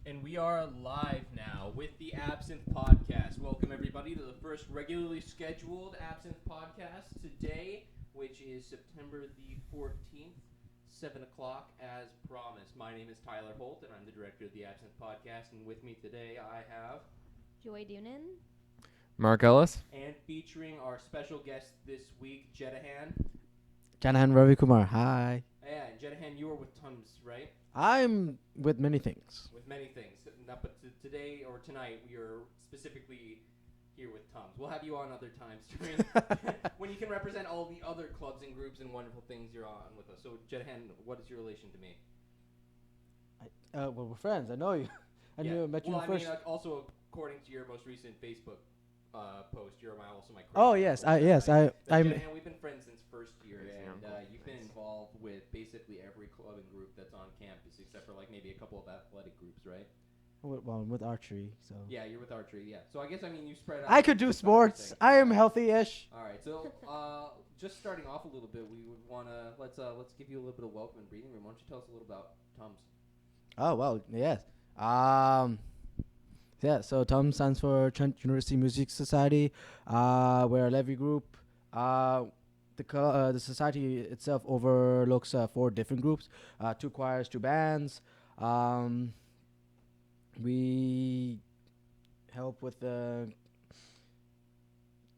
And we are live now with the Absynthe podcast. Welcome everybody to the first regularly scheduled Absynthe podcast today, which is September the 14th, 7 o'clock as promised. My name is Tyler Holt and I'm the director of the Absynthe podcast, and with me today I have Joy Dunan. Mark Ellis. And featuring our special guest this week, Janahan. Janahan Ravi Kumar. Hi. Yeah, and Janahan, you are with Tums, right? I'm with many things. With many things. But today or tonight, we are specifically here with Tums. We'll have you on other times during when you can represent all the other clubs and groups and wonderful things you're on with us. So, Janahan, what is your relation to me? Well, we're friends. I know you. I met you first. Mean, also according to your most recent Facebook post, you're also my. Oh yes, I'm. Janahan, we've been friends since first year, and you've been involved with basically every club and group that's on campus, except for like maybe a couple of athletic groups, right? Well, with archery, so. Yeah, you're with archery. Yeah, so I guess you spread out. I could do sports. I am healthy-ish. All right, so just starting off a little bit, we would wanna let's give you a little bit of welcome and breathing room. Why don't you tell us a little about Tums? Oh well, yes. Yeah. So TUM stands for Trent University Music Society. We're a levy group. The society itself overlooks 4 different groups, 2 choirs, 2 bands. We help with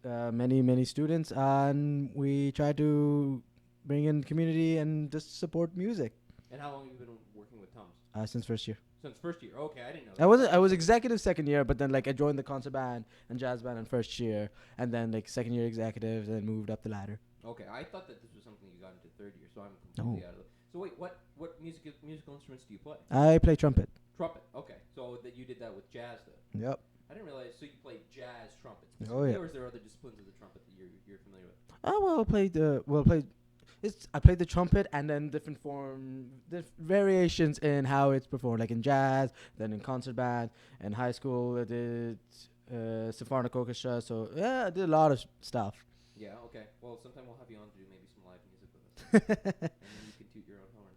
many students, and we try to bring in community and just support music. And how long have you been working with Tums? Since first year. Since first year. Okay, I didn't know that. I was executive second year, but then I joined the concert band and jazz band in first year, and then second year executive, and moved up the ladder. Okay, I thought that this was something you got into third year, so I'm completely out of it. So wait, what musical instruments do you play? I play trumpet. Trumpet. Okay, so that you did that with jazz, though. Yep. I didn't realize. So you played jazz trumpet. Oh yeah. Or is there other disciplines of the trumpet that you're familiar with? I played the trumpet, and then different variations in how it's performed, like in jazz, then in concert band. In high school, I did symphonic orchestra. So yeah, I did a lot of stuff. Yeah. Okay. Well, sometime we'll have you on to do maybe some live music with us, and then you can toot your own horn.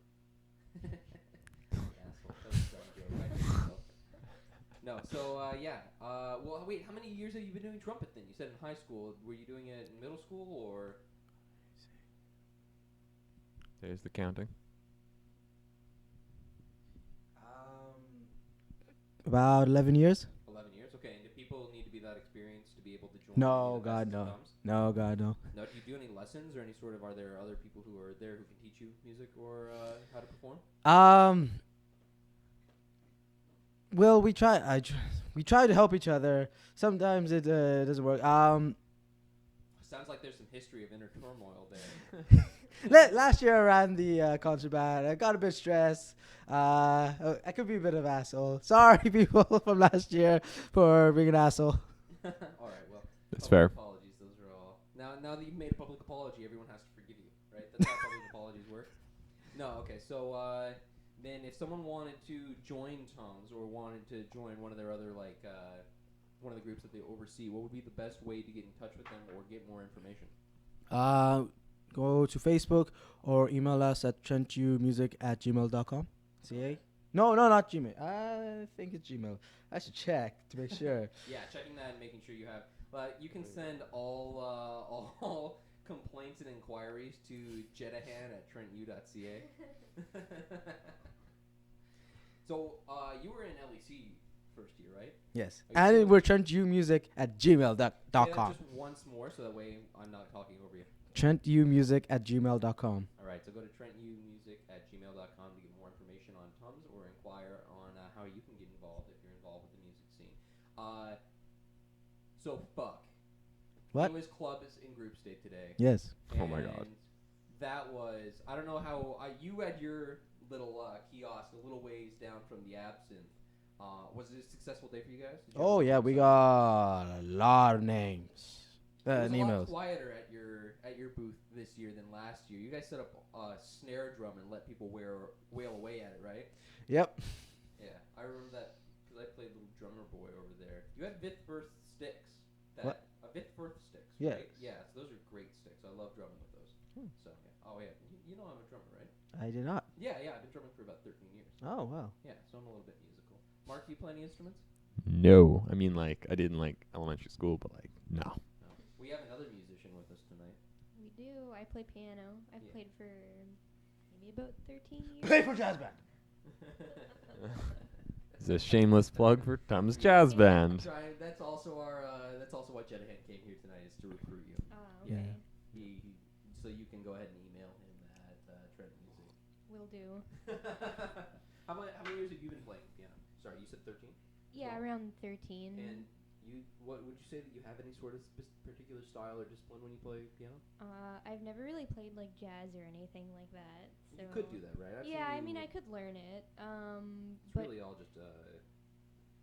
Asshole. That was a dumb joke. I hate myself. No. So yeah. Well, wait. How many years have you been doing trumpet then? You said in high school. Were you doing it in middle school or? There's the counting. About 11 years. 11 years. Okay. And do people need to be that experienced to be able to join? No, God, no. No, God, no. Now, do you do any lessons or any sort of? Are there other people who are there who can teach you music or how to perform? Well, we try. We try to help each other. Sometimes it doesn't work. Sounds like there's some history of inner turmoil there. Last year I ran the concert band. I got a bit stressed. I could be a bit of an asshole. Sorry, people from last year, for being an asshole. All right, well, that's fair. Apologies, those are all. Now that you've made a public apology, everyone has to forgive you, right? That's how public apologies work. No, okay. So then, if someone wanted to join Tums or wanted to join one of their other one of the groups that they oversee, what would be the best way to get in touch with them or get more information? Go to Facebook or email us at trentumusic@gmail.com. CA? No, not Gmail. I think it's Gmail. I should check to make sure. Yeah, checking that and making sure you have. You can send all complaints and inquiries to Janahan@trentu.ca. So you were in LEC first year, right? Yes. And we're trentumusic@gmail.com. Just once more, so that way I'm not talking over you. trentumusic@gmail.com. All right, so go to trentumusic@gmail.com to get more information on Tums or inquire on how you can get involved if you're involved with the music scene. So fuck. What? It was clubs in group state today. Yes. Oh my God. That was, I don't know how, you had your little kiosk a little ways down from the Absynthe. Was it a successful day for you guys? Oh yeah, we got a lot of names. It was and a emails. lot quieter at your booth this year than last year. You guys set up a snare drum and let people wail away at it, right? Yep. Yeah, I remember that because I played little drummer boy over there. You had Vithworth sticks. What? Vithworth sticks, Yeah. right? Yeah, so those are great sticks. I love drumming with those. So yeah. Oh yeah, you know I'm a drummer, right? I did not. Yeah, I've been drumming for about 13 years. Oh wow. Yeah, so I'm a little bit musical. Mark, do you play any instruments? No. I mean, like, I did in, like, elementary school, but, like, no. No. We have another musician with us tonight. We do. I play piano. I've played for maybe about 13 years. Play for jazz band. It's a shameless plug for Tom's Jazz Band. That's also why Janahan came here tonight, is to recruit you. Okay. Yeah. So you can go ahead and email him at Trent Music. Will do. How many years have you been playing piano? Sorry, you said 13? Yeah, around 13. And what would you say that you have any sort of particular style or discipline when you play piano? I've never really played like jazz or anything like that. So You could do that, right? yeah, I mean I could learn it. It's But really all just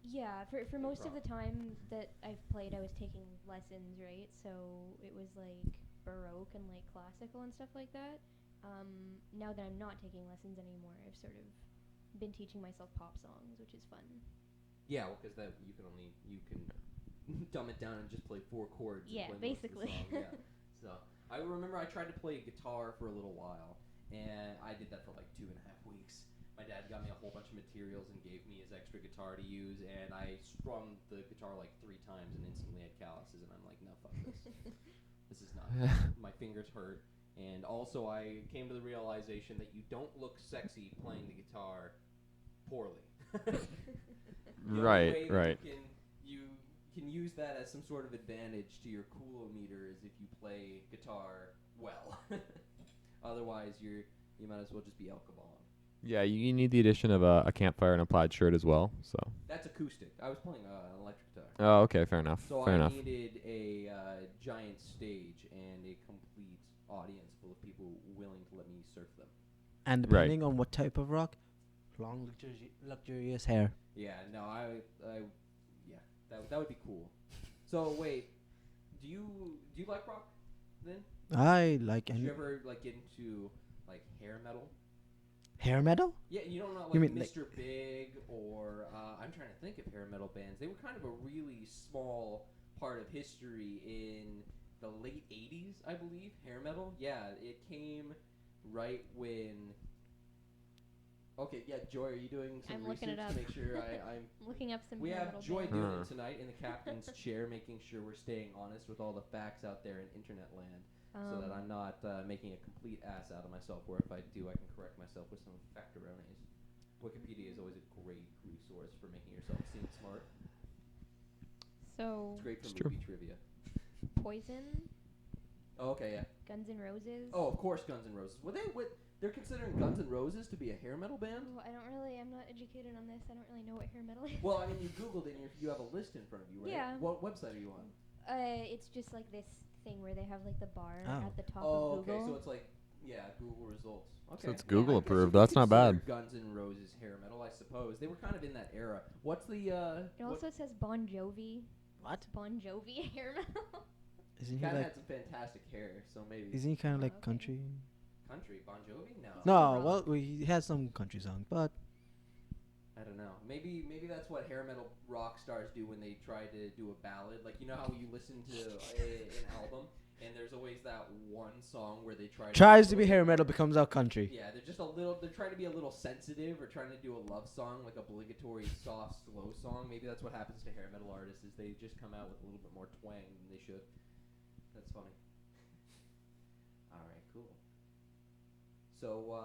yeah, for most of the improv. time that I've played, I was taking lessons, right? So it was like Baroque and like classical and stuff like that. Now that I'm not taking lessons anymore, I've sort of been teaching myself pop songs, which is fun. yeah, well, because that you can dumb it down and just play 4 chords. Yeah, and play most of the basically. song, yeah. So I remember I tried to play guitar for a little while, and I did that for like 2.5 weeks. My dad got me a whole bunch of materials and gave me his extra guitar to use, and I strummed the guitar like 3 times and instantly had calluses, and I'm like, no, fuck this. This is not. My fingers hurt. And also I came to the realization that you don't look sexy playing the guitar poorly. The only way that Right. You can use that as some sort of advantage to your cool-o-meter is if you play guitar well. Otherwise, you might as well just be alcohol. Yeah, you need the addition of a campfire and a plaid shirt as well. So. That's acoustic. I was playing an electric guitar. Oh, okay, fair enough. So fair I enough. needed a giant stage and a complete audience full of people willing to let me surf them. And Right. depending on what type of rock, long luxurious hair. Yeah, no, that would be cool. So wait, do you like rock then? I like Did any you ever like get into like hair metal? hair metal. Yeah, you don't know like You mean, Mr. Big or I'm trying to think of hair metal bands. They were kind of a really small part of history in the late 80s, I believe. Hair metal, yeah, it came right when. Okay, yeah, Joy, are you doing some I'm looking research it up. to make sure I'm? I'm looking up some We hair have metal Joy bands. doing it tonight in the captain's chair, making sure we're staying honest with all the facts out there in internet land, so that I'm not making a complete ass out of myself. Where if I do, I can correct myself with some factoronies. Wikipedia is always a great resource for making yourself seem smart. So It's great for It's movie trivia. Poison, Oh, okay, yeah. Guns N' Roses. Oh, of course, Guns N' Roses. They're considering Guns N' Roses to be a hair metal band? Oh, I'm not educated on this. I don't really know what hair metal is. Well, I mean, you Googled it and you have a list in front of you, right? Yeah. What website are you on? It's just like this thing where they have like the bar Oh. at the top Oh, of okay, Google. so it's like, yeah, Google results. Okay. So it's Google I guess approved. you could That's not bad. consider Guns N' Roses hair metal, I suppose. They were kind of in that era. What's the, It also says Bon Jovi. What? Bon Jovi hair metal. Isn't he kind of like? had some fantastic hair, so maybe. Isn't he kind of like Okay. country? Country? Bon Jovi? No. No, well, he has some country song, but I don't know. Maybe that's what hair metal rock stars do when they try to do a ballad. Like, you know how you listen to an album and there's always that one song where they tries to be hair metal, becomes out country. Yeah, they're trying to be a little sensitive or trying to do a love song, like obligatory soft, slow song. Maybe that's what happens to hair metal artists, is they just come out with a little bit more twang than they should. That's funny. All right, cool. So,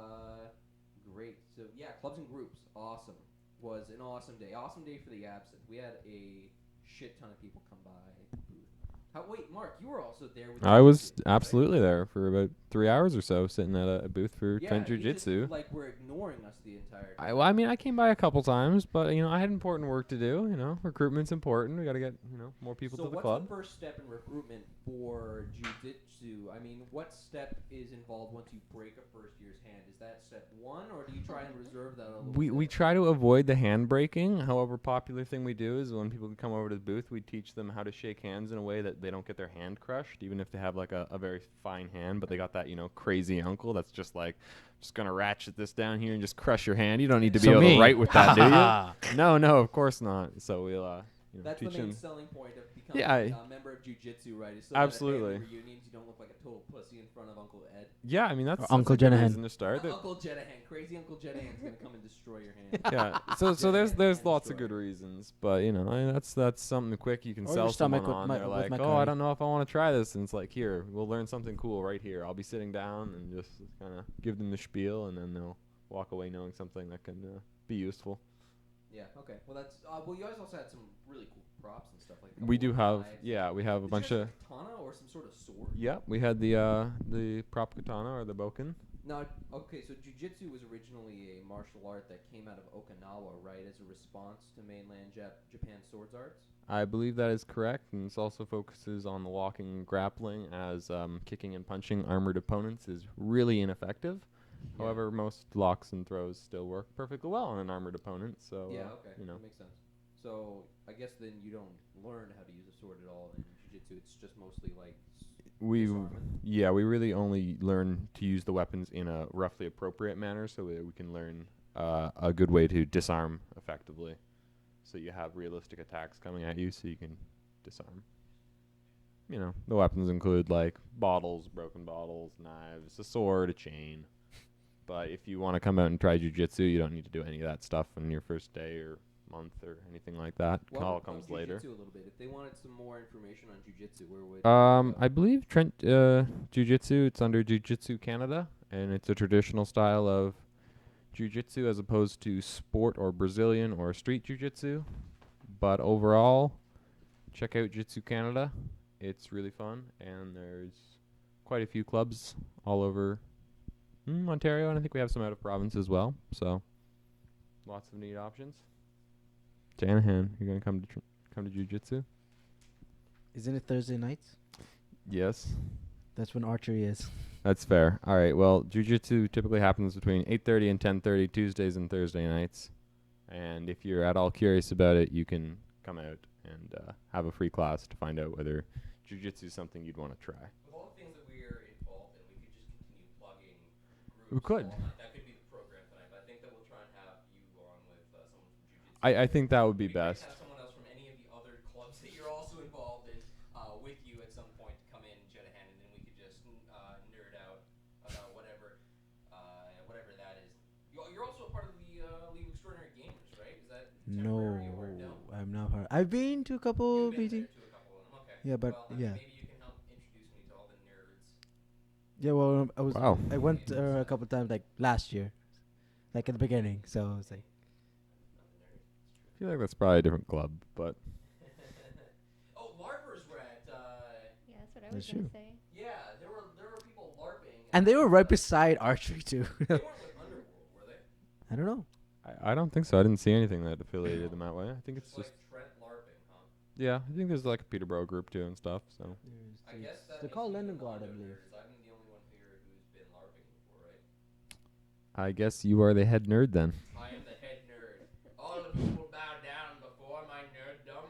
great. So, yeah, clubs and groups. Awesome. Was an awesome day. Awesome day for the Absynthe. We had a shit ton of people come by the booth. Wait, Mark, you were also there with I was Jiu-Jitsu, right? absolutely there for about 3 hours or so, sitting at a booth for Yeah, Trent you just, Jiu-Jitsu. like, were ignoring us the entire time. I mean, I came by a couple times, but I had important work to do. Recruitment's important. We got to get more people So to the what's club. the first step in recruitment for Jiu-Jitsu? I mean, what step is involved once you break a first year's hand? Is that step 1, or do you try and reserve that a little bit? We try to avoid the hand breaking. However, popular thing we do is when people come over to the booth, we teach them how to shake hands in a way that they don't get their hand crushed, even if they have like a very fine hand, but they got that crazy uncle that's just like gonna ratchet this down here and just crush your hand. You don't need to be able to write with that, do you? No, of course not. So That's the teach main them. selling point of becoming Yeah, a member of Jiu-Jitsu, right? Is so absolutely. that at family reunions you don't look like a total pussy in front of Uncle Ed. Yeah, I mean Or that's Uncle a good Janahan. reason to start. Uncle Janahan, crazy Uncle Janahan's gonna come and destroy your hand. Yeah, so Janahan there's and lots of destroyer. good reasons, but that's something quick you can Or your sell someone stomach with on. my- They're with like, my oh, I curry." don't know if I want to try this, and it's like, here, we'll learn something cool right here. I'll be sitting down and just kind of give them the spiel, and then they'll walk away knowing something that can be useful. Yeah. Okay. Well, that's. Well, you guys also had some really cool props and stuff like. A We couple do of have, knives. yeah, we have a Did bunch you of. guys have a katana or some sort of sword? Yeah, we had the prop katana or the boken. No. Okay. So jujitsu was originally a martial art that came out of Okinawa, right, as a response to mainland Japan swords arts. I believe that is correct, and this also focuses on the walking and grappling, as kicking and punching armored opponents is really ineffective. Yeah. However, most locks and throws still work perfectly well on an armored opponent. So Yeah. Okay. you know, That makes sense. So I guess then you don't learn how to use a sword at all in jujitsu. It's just mostly like. we Disarmament? we really only learn to use the weapons in a roughly appropriate manner, so that we can learn a good way to disarm effectively. So you have realistic attacks coming at you, so you can disarm. The weapons include like bottles, broken bottles, knives, a sword, a chain. But if you want to come out and try jujitsu, you don't need to do any of that stuff on your first day or month or anything like that. It all comes later. Jiu-jitsu a little bit. If they wanted some more information on jiu-jitsu, where would? They go? I believe Trent Jiu-Jitsu. It's under Jiu-Jitsu Canada, and it's a traditional style of Jiu-Jitsu as opposed to sport or Brazilian or street Jiu-Jitsu. But overall, check out Jiu-Jitsu Canada. It's really fun, and there's quite a few clubs all over Ontario, and I think we have some out of province as well. So lots of neat options. Janahan, you're gonna come to Jiu-Jitsu? Isn't it Thursday nights? Yes. That's when archery is. That's fair. All right. Well, Jiu-Jitsu typically happens between 8:30 and 10:30 Tuesdays and Thursday nights. And if you're at all curious about it, you can come out and have a free class to find out whether Jiu-Jitsu is something you'd want to try. With all the things that we're involved in, we could just continue plugging groups. We could. all night. That could be the program tonight, but I think that we'll try and have you on with someone from Jiu-Jitsu. I think that would be It'd great best. to have someone else from any of the other clubs that you're also involved in with you at some point to come in, Janahan, and then we could just nerd out about whatever that is. You're also a part of the League of Extraordinary Gamers, right? Is that No, temporary or no? I'm not part. I've been to a couple You've been meetings. there to a couple of them, okay. Yeah, but well, I mean, yeah. maybe you can help introduce me to all the nerds. Yeah, well, Wow. I went a couple times like last year, like at the beginning. So I was like, I feel like that's probably a different club, but Oh, LARPers were at. Yeah, that's what I was That's gonna true. say. Yeah, there were people LARPing. and they were right beside archery too. They weren't with Underworld, were they? I don't know. I don't think so. I didn't see anything that affiliated them that way. I think it's Just just like Trent LARPing, huh? yeah. I think there's like a Peterborough group too and stuff. So I guess that they're makes called me the Leningard, I Mondo believe. nerds. I'm the only one here who's been LARPing before, right? I guess you are the head nerd then. I am the head nerd. All of you will bow down before my nerddom.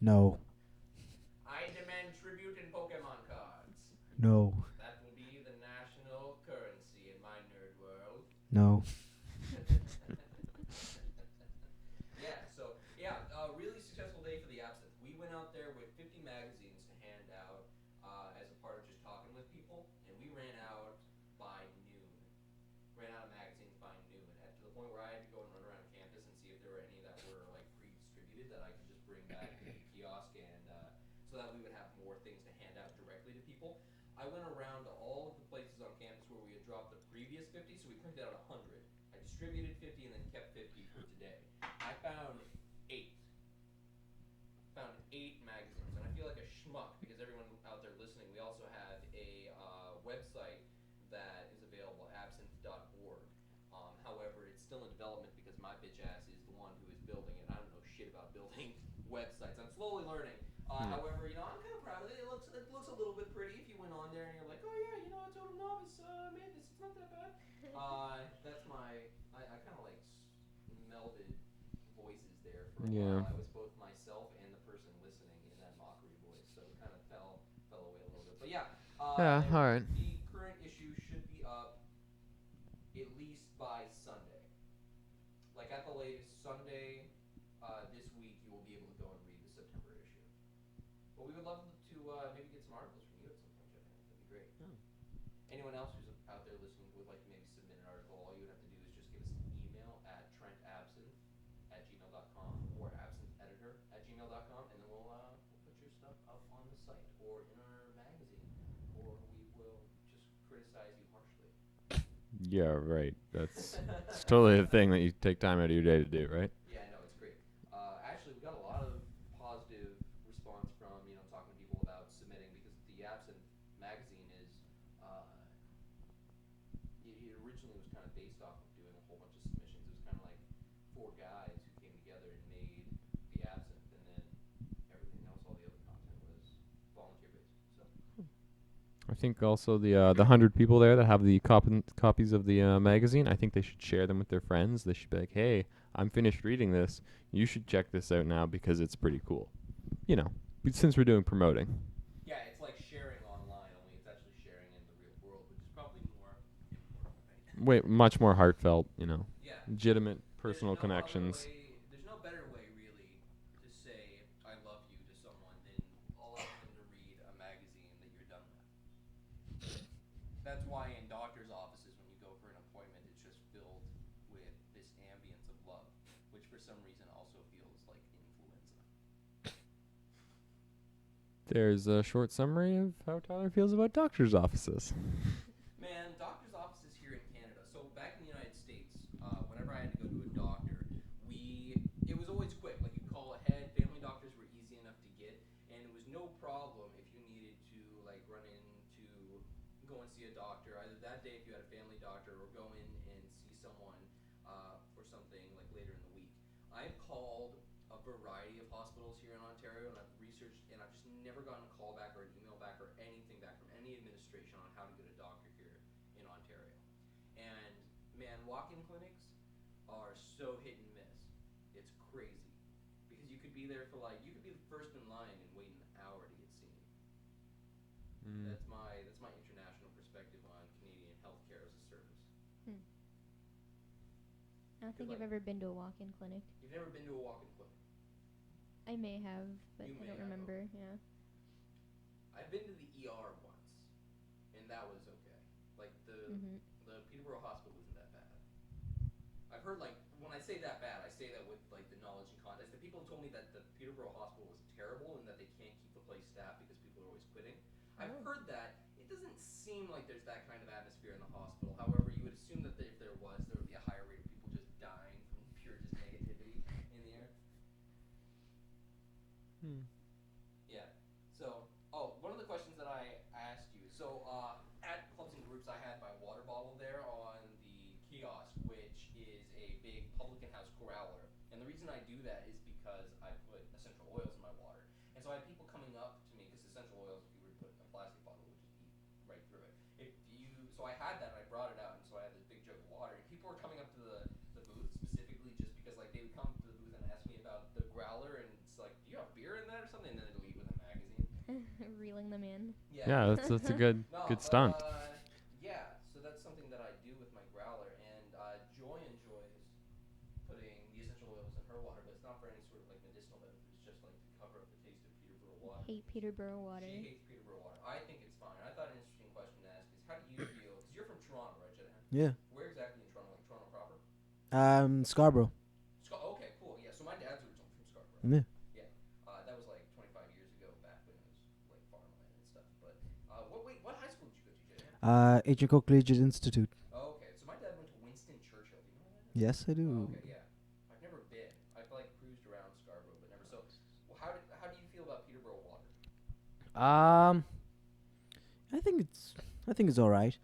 No, I demand tribute in Pokemon cards. no, That will be the national currency in my nerd world. no. Really successful day for the Absynthe. We went out there with 50 magazines to hand out as a part of just talking with people, and we ran out by noon. Ran out of magazines by noon, to the point where I had to go and run around campus and see if there were any that were like pre-distributed that I could just bring back to the kiosk, and so that we would have more things to hand out directly to people. I went around to all of the places on campus where we had dropped the previous 50, so we printed out 100. I distributed 50 and then kept 50 for today. I found 8 magazines, and I feel like a schmuck because everyone out there listening, we also have a website that is available, absynthe.org. However, it's still in development because my bitch ass is the one who is building it. I don't know shit about building websites. I'm slowly learning. However, I'm kind of proud of it. It looks a little bit pretty. If you went on there and you're like, oh yeah, a total novice made this. It's not that bad. That's I kind of like melded voices there for a while. I was both myself and the person listening in that mockery voice, so it kind of fell away a little bit. But yeah, all right. The current issue should be up at least by Sunday. Like at the latest Sunday this week, you will be able to go and Well, we would love to maybe get some articles from you at some point, Janahan. That'd be great. Oh. Anyone else who's out there listening who would like to maybe submit an article, all you would have to do is just give us an email at trentabsinthe@gmail.com or absinthe@gmail.com, and then we'll put your stuff up on the site or in our magazine, or we will just criticize you harshly. Yeah, right. That's it's totally the thing that you take time out of your day to do, right? Yeah, no, it's great. Actually, we got a lot of positive response from talking to people about submitting, because the Absinthe magazine is it originally was kind of based off of doing a whole bunch of submissions. It was kind of like 4 guys who came together and made the Absinthe, and then everything else, all the other content was volunteer based. So I think also the 100 people there that have the copies of the magazine, I think they should share them with their friends. They should be like, hey, I'm finished reading this. You should check this out now because it's pretty cool. Since we're doing promoting. yeah, it's like sharing online, only it's actually sharing in the real world, which is probably more important, right? Wait, much more heartfelt, Yeah. legitimate personal There's no other connections. there's no better way, really, to say I love you to someone than allowing them to read a magazine that you're done with. That's why in doctors' offices, when you go for an appointment, it's just filled with this ambience of love, which for some reason also feels like influenza. There's a short summary of how Tyler feels about doctors' offices. Man, doctors' offices here in Canada. So back in the United States, whenever I had to go to a doctor, it was always quick. Like, you call ahead. Family doctors were easy enough to get, and it was no problem if you needed to run in to go and see a doctor either that day if you had a family doctor, or go in and see someone for something like later in the week. I've called a variety of hospitals here in Ontario, and I've researched, and I've just never gotten a call back or an email back or anything back from any administration on how to get a doctor here in Ontario. And man, walk-in clinics are so hit and miss. It's crazy, because you could be there for you could be the first in line and wait an hour to get seen. That's my international perspective on Canadian healthcare as a service. I don't think I've ever been to a walk-in clinic. You've never been to a walk-in clinic? I may have, but You I may don't have, remember. Yeah. I've been to the ER once, and that was okay. Like the Peterborough Hospital isn't that bad. I've heard when I say that bad, I say that with the knowledge and context. The people told me that the Peterborough Hospital was terrible and that they can't keep the place staffed because people are always quitting. I've heard that. It doesn't seem like there's that kind of atmosphere in the hospital. However, you would assume that if there was, there would be a higher rate of people just dying from pure just negativity in the air. Yeah. So, one of the questions that I asked you. So, at Clubs and Groups, I had my water bottle there on the kiosk, which is a big public in-house growler. And the reason I do that is because I put essential oils in my water. And so I had people coming up to me, because essential oils, if you were to put in a plastic bottle, would just eat right through it. So I had that, and I brought it out, and so I had this big jug of water. And people were coming up to the booth specifically just because they would come to the booth and ask me about the growler, and it's like, do you have beer in that or something? And then they'd leave with a magazine. Reeling them in. Yeah, that's a good good stunt. Yeah, so that's something that I do with my growler, and Joy enjoys putting the essential oils in her water, but it's not for any sort of medicinal benefit. It's just to cover up the taste of Peterborough water. Hate Peterborough water. She hates Peterborough water. I think it's fine. I thought an interesting question to ask is, how do you feel? Because you're from Toronto, right, Janahan? Yeah. Where exactly in Toronto? Like Toronto proper? Scarborough. Okay, cool. Yeah, so my dad's originally from Scarborough. Yeah. Yeah. That was 25 years ago, back when it was farmland and stuff. But what high school did you go to, Janahan? H.N. Collegiate Institute. Oh, okay. So my dad went to Winston Churchill. Do you know where that is? Yes, I do. Oh, okay, yeah. I've never been. I've cruised around Scarborough, but never. So, how do you feel about Peterborough water? I think it's all right.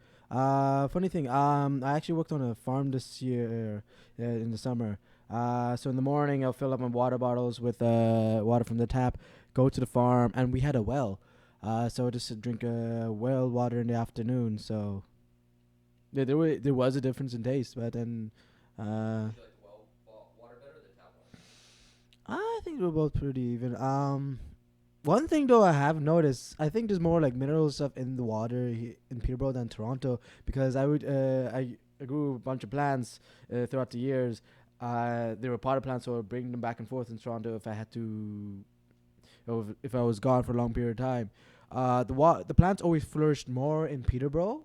Funny thing, I actually worked on a farm this year in the summer. So in the morning, I'll fill up my water bottles with water from the tap, go to the farm, and we had a well. So just drink well water in the afternoon. So yeah, there was a difference in taste, but then Do you like the well water better or the tap water? I think they were both pretty even. One thing though I have noticed, I think there's more mineral stuff in the water in Peterborough than Toronto, because I grew a bunch of plants throughout the years. They were potted plants, so I would bring them back and forth in Toronto if I had to if I was gone for a long period of time. The plants always flourished more in Peterborough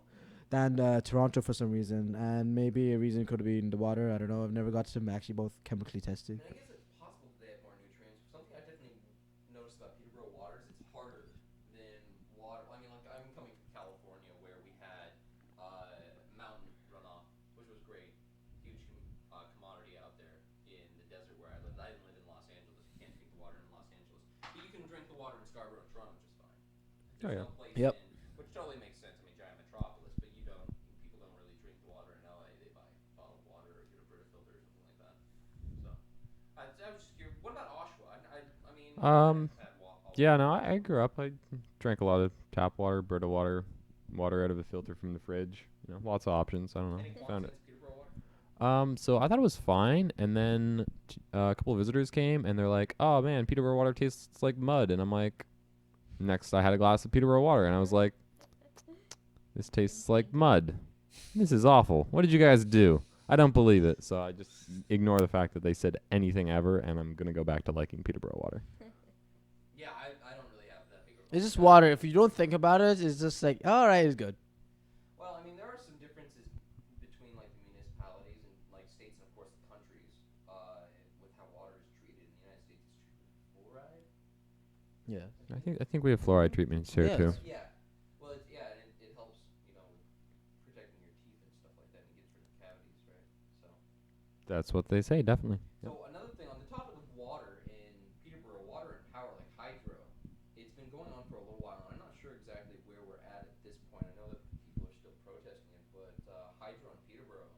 than Toronto for some reason, and maybe a reason could be in the water. I don't know. I've never got them actually both chemically tested. And I guess it's possible that they have more nutrients. Something I definitely noticed about Peterborough water is it's harder than water. I mean, like I'm coming from California where we had mountain runoff, which was great, huge commodity out there in the desert where I lived. I didn't live in Los Angeles. You can't drink the water in Los Angeles, but you can drink the water in Scarborough and Toronto just fine. There's no place Yep. in, which totally makes sense. I mean, giant metropolis, but people don't really drink the water in LA. They buy bottled water or get a Brita filter or something like that. So, I was just curious. What about Oshawa? I mean, I've had Yeah, no, I grew up. I drank a lot of tap water, Brita water, water out of a filter from the fridge. You know, lots of options. I don't know. Any Found qualms it. against Peterborough water? So I thought it was fine, and then a couple of visitors came, and they're like, "Oh man, Peterborough water tastes like mud," and I'm like, next I had a glass of Peterborough water, and I was like, "This tastes like mud. This is awful. What did you guys do?" I don't believe it, so I just ignore the fact that they said anything ever, and I'm gonna go back to liking Peterborough water. Yeah, I don't really have that big of a It's just problem. water. If you don't think about it, it's just like, all right, it's good. Well, I mean, there are some differences between like the municipalities and like states and of course the countries with how water is treated. In the United States, it's treated with fluoride. Yeah. I think we have fluoride treatments here Yes. too. Yeah. Well, and it helps, with protecting your teeth and stuff like that, and gets rid of cavities, right? So. That's what they say, definitely. So another thing on the topic of water in Peterborough, water and power like hydro, it's been going on for a little while, and I'm not sure exactly where we're at this point. I know that people are still protesting it, but hydro in Peterborough,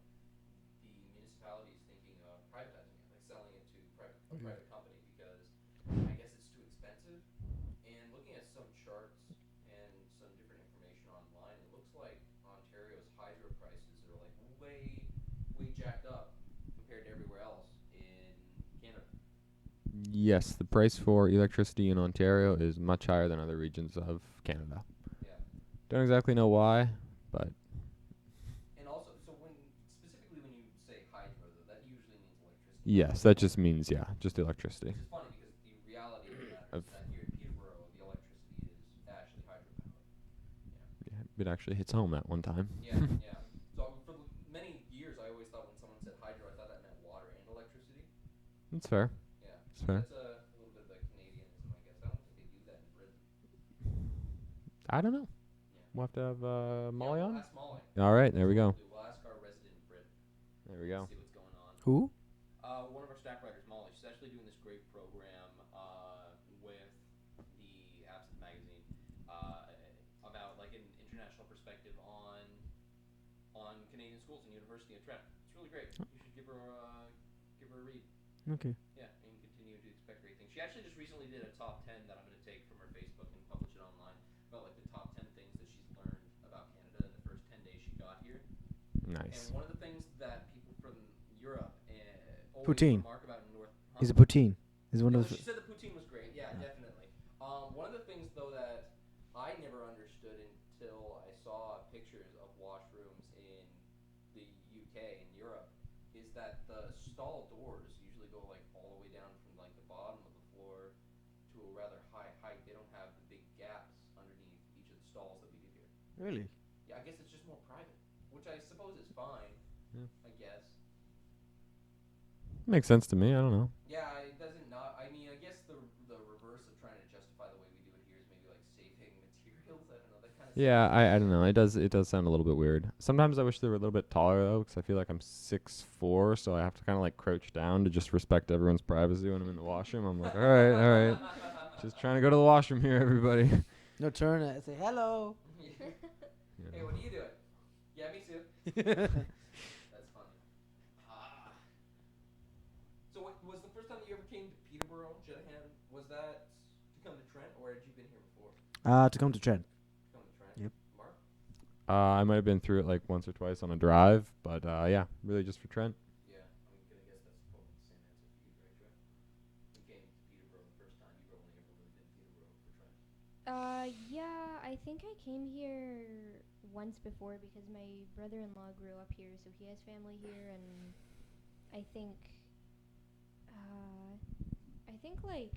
the municipality is thinking of privatizing it, like selling it to a private company because I guess it's too expensive. And looking at some charts and some different information online, it looks like Ontario's hydro prices are like way jacked up compared to everywhere else in Canada. Yes, the price for electricity in Ontario is much higher than other regions of Canada. Yeah. Don't exactly know why, but And also, so specifically when you say hydro, though, that usually means electricity. yes, that just means just electricity. Which is funny because the reality of the matter is that here in Peterborough, the electricity is actually hydropower. Yeah, it actually hits home at one time. Yeah, yeah. So for many years, I always thought when someone said hydro, I thought that meant water and electricity. That's fair. Yeah. That's fair. That's a little bit of a Canadianism, I guess. I don't think they do that in Britain. I don't know. Yeah. We'll have to have Molly Yeah, on. we'll ask Molly. All right, there we go. We'll ask our resident Brit. There we go. See what's going on. Who? One of our staff writers, Molly, she's actually doing this great program with the Absynthe magazine about like an international perspective on Canadian schools and University of Trent. It's really great. You should give her a read. Okay. Yeah, and continue to expect great things. She actually just recently did a top 10 that I'm going to take from her Facebook and publish it online about like the top 10 things that she's learned about Canada in the first 10 days she got here. Nice. And one of the things that people from Europe always Poutine. remark about in North. He's a poutine. He's one of She the. said the poutine was great. Yeah, definitely. One of the things though that I never understood until I saw pictures of washrooms in the UK and Europe is that the stall doors usually go like all the way down from like the bottom of the floor to a rather high height. They don't have the big gaps underneath each of the stalls that we do here. Really? Yeah, I guess it's just more private, which I suppose is fine. Yeah. I guess. Makes sense to me. I don't know. Yeah, it doesn't not. I mean, I guess the reverse of trying to justify the way we do it here is maybe like saving materials. I don't know, that kind of. Yeah, I don't know. It does sound a little bit weird. Sometimes I wish they were a little bit taller though, because I feel like I'm 6'4", so I have to kind of like crouch down to just respect everyone's privacy when I'm in the washroom. I'm like, all right, just trying to go to the washroom here, everybody. No, turn it. Say hello. Hey, what are you doing? Yeah, me too. That's funny. So, what was the first time that you ever came to Peterborough, Janahan? Was that to come to Trent, or had you been here before? To come to Trent. To come to Trent. Yep. Mark. I might have been through it like once or twice on a drive, but yeah, really just for Trent. Yeah, I'm gonna guess that's probably the same answer for you, right, Trent? You came to Peterborough the first time. You've only ever lived in Peterborough for Trent. Yeah, I think I came here once before because my brother-in-law grew up here, so he has family here, and I think like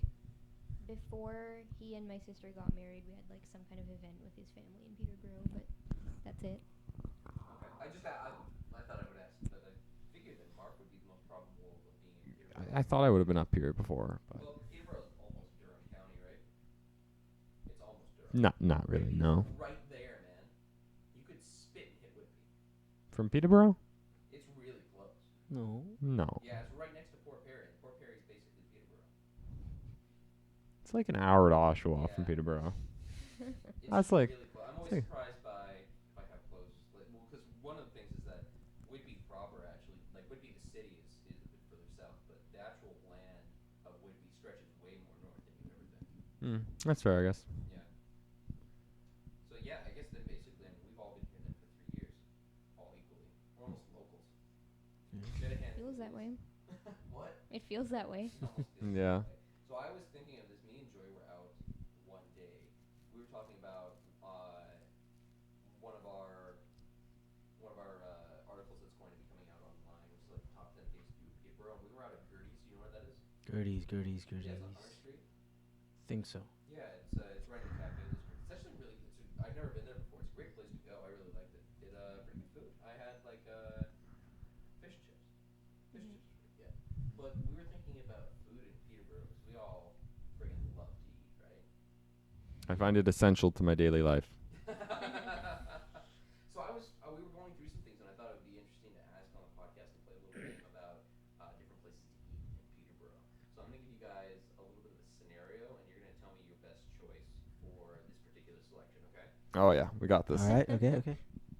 before he and my sister got married, we had like some kind of event with his family in Peterborough, but that's it. Okay. I thought I would ask, but I figured that Mark would be the most probable of being in Peterborough. I thought I would have been up here before, but Well, Peterborough is almost Durham County, right? It's almost Durham. not really. Whitby's No. right there, man. You could spit and hit Whitby. From Peterborough? It's really close. No. No. Yeah, it's right next to Port Perry. Port Perry's basically Peterborough. It's like an hour to Oshawa from Yeah. Peterborough. It's That's like- really close. I'm always like- surprised by how close. Like, well, because one of the things is that Whitby proper actually, like Whitby the city is a bit further south, but the actual land of Whitby stretches way more north than you've ever been. That's fair, I guess. Yeah. So yeah, I guess then basically, I mean, we've all been here then for 3 years, all equally. We're almost locals. Janahan Feels that way. What? It feels that way. It almost feels Yeah. that way. So I was thinking of this. Me and Joy were out one day. We were talking about one of our articles that's going to be coming out online, which is like the top 10 things to do in Peterborough. We were out at Gertie's. You know where that is? Gertie's. Yeah, it's on Hunter Street. Think so. Yeah, it's right in the cafe district. It's actually really. I've never been there before. It's a great place to go. I really liked it. It pretty good food. I had like fish chips. Fish Mhm. chips were pretty good. But we were thinking about food in Peterborough because we all friggin' love to eat, right? I find it essential to my daily life. So we were going through some things, and I thought it would be interesting to ask on the podcast and play a little game about different places to eat in Peterborough. So I'm going to give you guys a little bit of a scenario, and you're going to tell me your best choice for this particular selection, okay? Oh yeah, we got this. All right. Okay.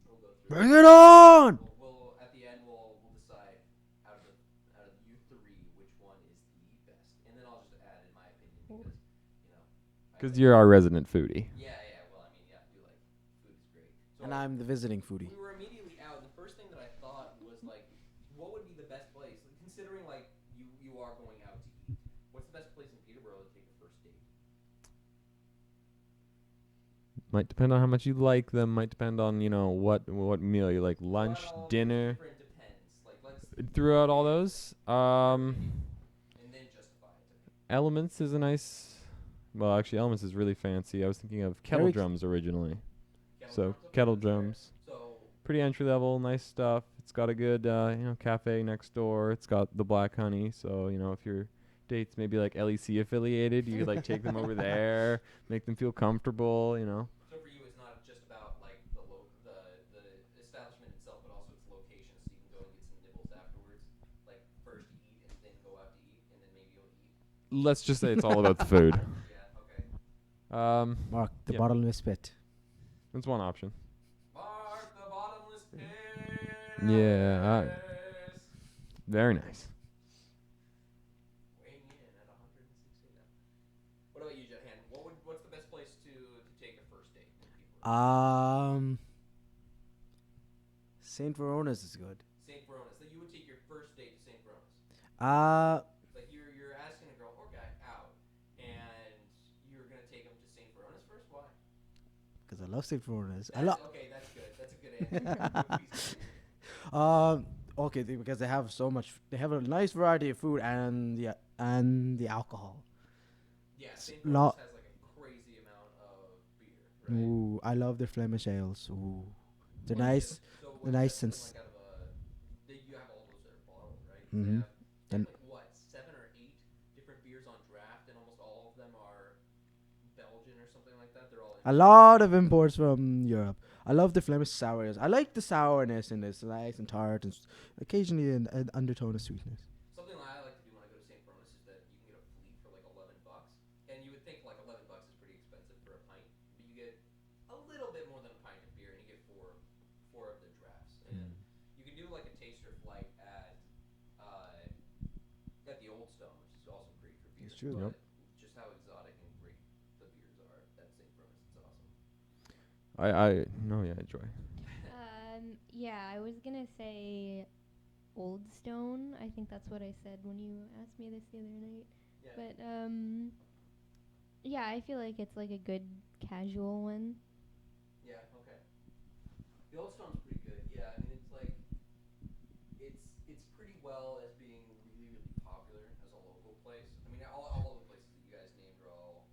We'll go through. Bring it on! We'll at the end we'll decide out of you three which one is the best, and then I'll just add in my opinion because Because you're our resident foodie. Yeah. Well, I mean, yeah, I do like food is great. So And I'm the visiting foodie. we were immediately out. The first thing that I thought was like, what would be the best place, like, considering like you are going out to eat. What's the best place in Peterborough to take a first date? Might depend on how much you like them. Might depend on what meal you like. Lunch, Well, dinner. different depends. Like let's Throughout all those, and then justify it to me. Elements is a nice. Well, actually, Elements is really fancy. I was thinking of Kettle Very ex- Drums originally. Kettle So drums, okay, Kettle that's fair. Drums, So pretty entry level, nice stuff. It's got a good cafe next door. It's got the Black Honey. So if your dates maybe like LEC affiliated, you could like take them over there, make them feel comfortable. So for you, it's not just about like the establishment itself, but also its location, so you can go and get some nibbles afterwards. Like first eat and then go out to eat, and then maybe you'll eat. Let's just say it's all about the food. Yeah. Okay. Mark the Yeah. bottomless pit. That's one option. Mark the bottomless pit. Yeah, Very nice. Weighing in at 160 now. What about you, Janahan? What's the best place to take a first date in Peterborough? St. Verona's is good. St. Verona's. So you would take your first date to St. Verona's. Like you're asking a girl or guy out, and you're gonna take them to St. Verona's first. Why? Because I love St. Verona's. Okay, that's good. That's a good answer. Okay, because they have so much. They have a nice variety of food and the alcohol. Yeah, St. Lo- Verona's has like a crazy amount of beer, right? Ooh, I love their Flemish ales. Ooh, they're What is nice. it? So They're what's nice that, and something like out of you have all those that are bottled, right? Mhm. They And- have like what, 7 or 8 different beers on draft, and almost all of them are Belgian or something like that. They're all A lot of imports from Europe. I love the Flemish sour ales. I like the sourness in this, nice and tart, and occasionally an undertone of sweetness. Something I like to do when I go to St. Verona's is that you can get a fleet for like $11, and you would think like $11 is pretty expensive for a pint, but you get a little bit more than a pint of beer, and you get four of the drafts, and you can do like a taster flight at the Old Stone, which is also great for beer. It's true. But Yep. just how exotic and great the beers are at St. Verona's, it's awesome. Enjoy. Yeah, I was gonna say Old Stone. I think that's what I said when you asked me this the other night. Yeah. But yeah, I feel like it's like a good casual one. Yeah, okay. The Old Stone's pretty good. Yeah, I mean it's like it's pretty well as being really, really popular as a local place. I mean all the places that you guys named are all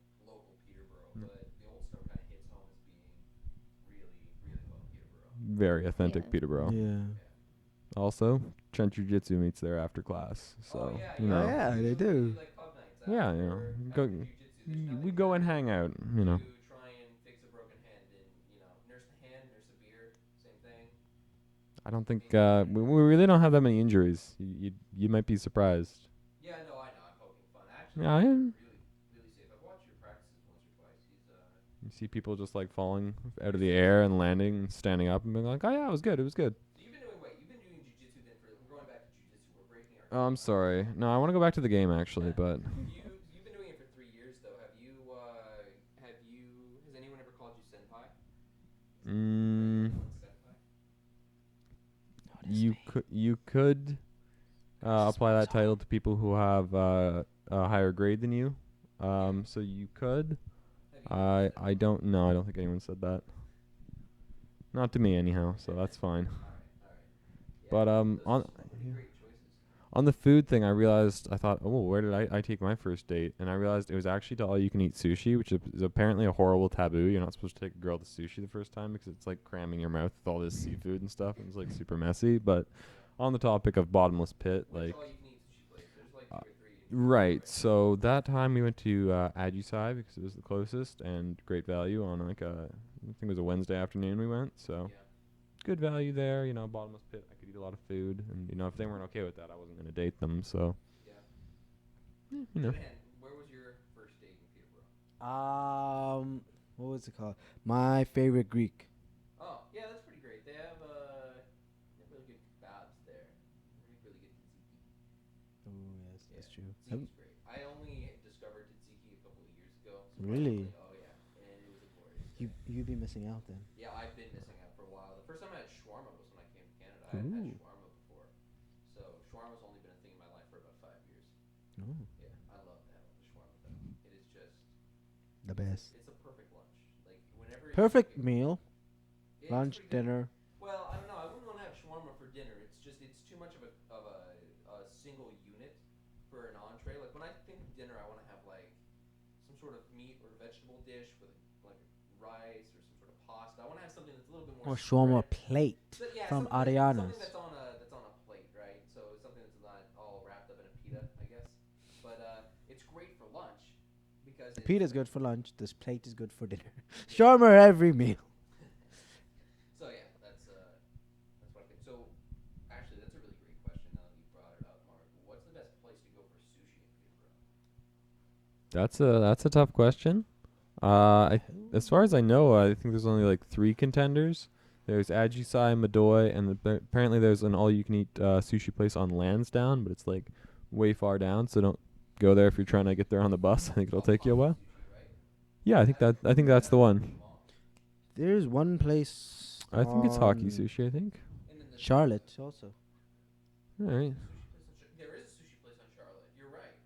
very authentic Yeah. Peterborough. Yeah. Also, Trent Jiu-Jitsu meets there after class, so you Oh, know. yeah, they do. Like pub nights Yeah, after, you know, after go. jujitsu. There's We nothing go and better hang out. You know. to try and fix a broken hand and nurse the hand, nurse the beer, same thing. I don't think Maybe a we nurse. really don't have that many injuries. You might be surprised. Yeah, no, I know. I'm poking fun. Actually, Yeah, you're I, really safe. I've watched your practices once or twice. He's you see people just like falling out of the air and landing and standing up and being like, "Oh yeah, it was good. It was good." So you've been doing wait, you've been doing jujitsu then for we're going back to jujitsu. We're breaking our. Oh, I'm sorry. No, I want to go back to the game actually, Yeah. but You've been doing it for 3 years though. Have you has anyone ever called you senpai? mm, Anyone senpai? you could apply that title to people who have a higher grade than you. So you could. Have you I don't know. I don't think anyone said that. Not to me anyhow. So that's fine. All right. Yeah, But those on are some pretty great choices. on the food thing, I realized I thought, oh, where did I take my first date? And I realized it was actually to all you can eat sushi, which is apparently a horrible taboo. You're not supposed to take a girl to sushi the first time because it's like cramming your mouth with all this seafood and stuff, and it's like super messy. But on the topic of bottomless pit, Which like all you can eat sushi place? There's like 2 or 3. right. So that time we went to Absynthe because it was the closest and great value on like I think it was a Wednesday afternoon we went. So Yeah. good value there. You know, bottomless pit. I could eat a lot of food, and you know, if they weren't okay with that, I wasn't gonna date them. So Yeah. you know. Janahan, where was your first date in Peterborough? What was it called? My favorite Greek. Oh, yeah, that's pretty great. They have really good kebabs there. They make really good tzatziki. Oh yes, that's Yeah. true. Tzatziki's great. I only discovered tzatziki a couple of years ago. Really? Oh yeah, and it was a glorious day. You'd be missing out then. Yeah, I've been missing out for a while. The first time I had shawarma was when I came to Canada. I hadn't had Ooh. shawarma before, so shawarma's only been a thing in my life for about 5 years. Oh, Yeah, I love the hell out of the shawarma though. It is just the best. it's a perfect lunch. Like whenever Perfect you meal, it's lunch, pretty good. dinner. Well, I don't know. I wouldn't want to have shawarma for dinner. It's too much of a single unit for an entree. Like when I think of dinner, I want to have like some sort of meat or vegetable dish with like rice or some sort of pasta. I want to have something that's a little bit more. Or shawarma spread. plate So, yeah, from something Ariana's. that's on a plate, right? So something that's not all wrapped up in a pita, I guess. But it's great for lunch because The pita's good for lunch. This plate is good for dinner. Shawarma every meal. So yeah, that's what I think. So actually, that's a really great question. Now that you brought it up, Mark, what's the best place to go for sushi in Peterborough? That's a tough question. As far as I know, I think there's only like 3 contenders. There's Ajisai, Madoy, and apparently there's an all-you-can-eat sushi place on Lansdowne, but it's like way far down, so don't go there if you're trying to get there on the bus. I think it'll take you a while. Sushi, right? Yeah, I think that's the one. There's one place. I think it's Hockey on Sushi. I think. And then Charlotte also. All right. there is a sushi place on Charlotte. You're right.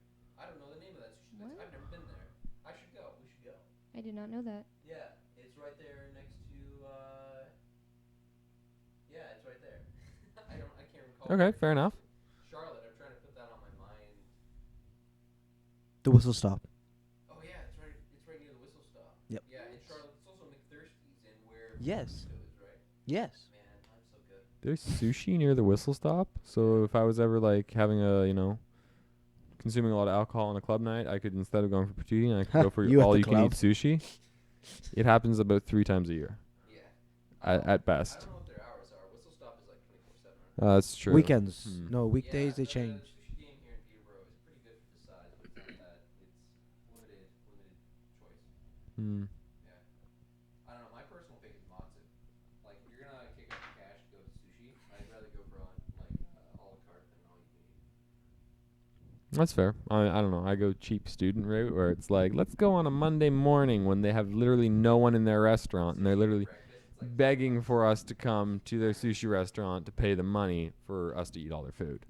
I don't know the name of that sushi place. What? I've never been there. I should go. We should go. I did not know that. Yeah, it's right there next to. Yeah, it's right there. I can't recall. Okay, fair enough. Charlotte. I'm trying to put that on my mind. The Whistle Stop. Oh yeah, it's right. It's right near the Whistle Stop. Yep. Yeah, in Charlotte. It's also McThirsty's and where. Yes. Burrito is, right? Yes. Man, I'm so good. There's sushi near the Whistle Stop, so if I was ever like having consuming a lot of alcohol on a club night, I could, instead of going for patootie, I could go for You at all the you can eat club. sushi. It happens about 3 times a year, Yeah. I at best. don't know what their hours are. Whistle Stop is like 24/7. That's true. Weekends. Hmm. No, weekdays they The change. sushi game here in Peterborough is pretty good for the size, but it's not that. It's limited choice. Hmm. Yeah. I don't know. My personal pick is matsu. Like, if you're gonna kick out the cash to go to sushi, I'd rather go for a la carte than all you can eat. That's fair. I don't know. I go cheap student route where it's like, let's go on a Monday morning when they have literally no one in their restaurant and they're literally Breakfast, it's like begging for us to come to their sushi restaurant to pay the money for us to eat all their food.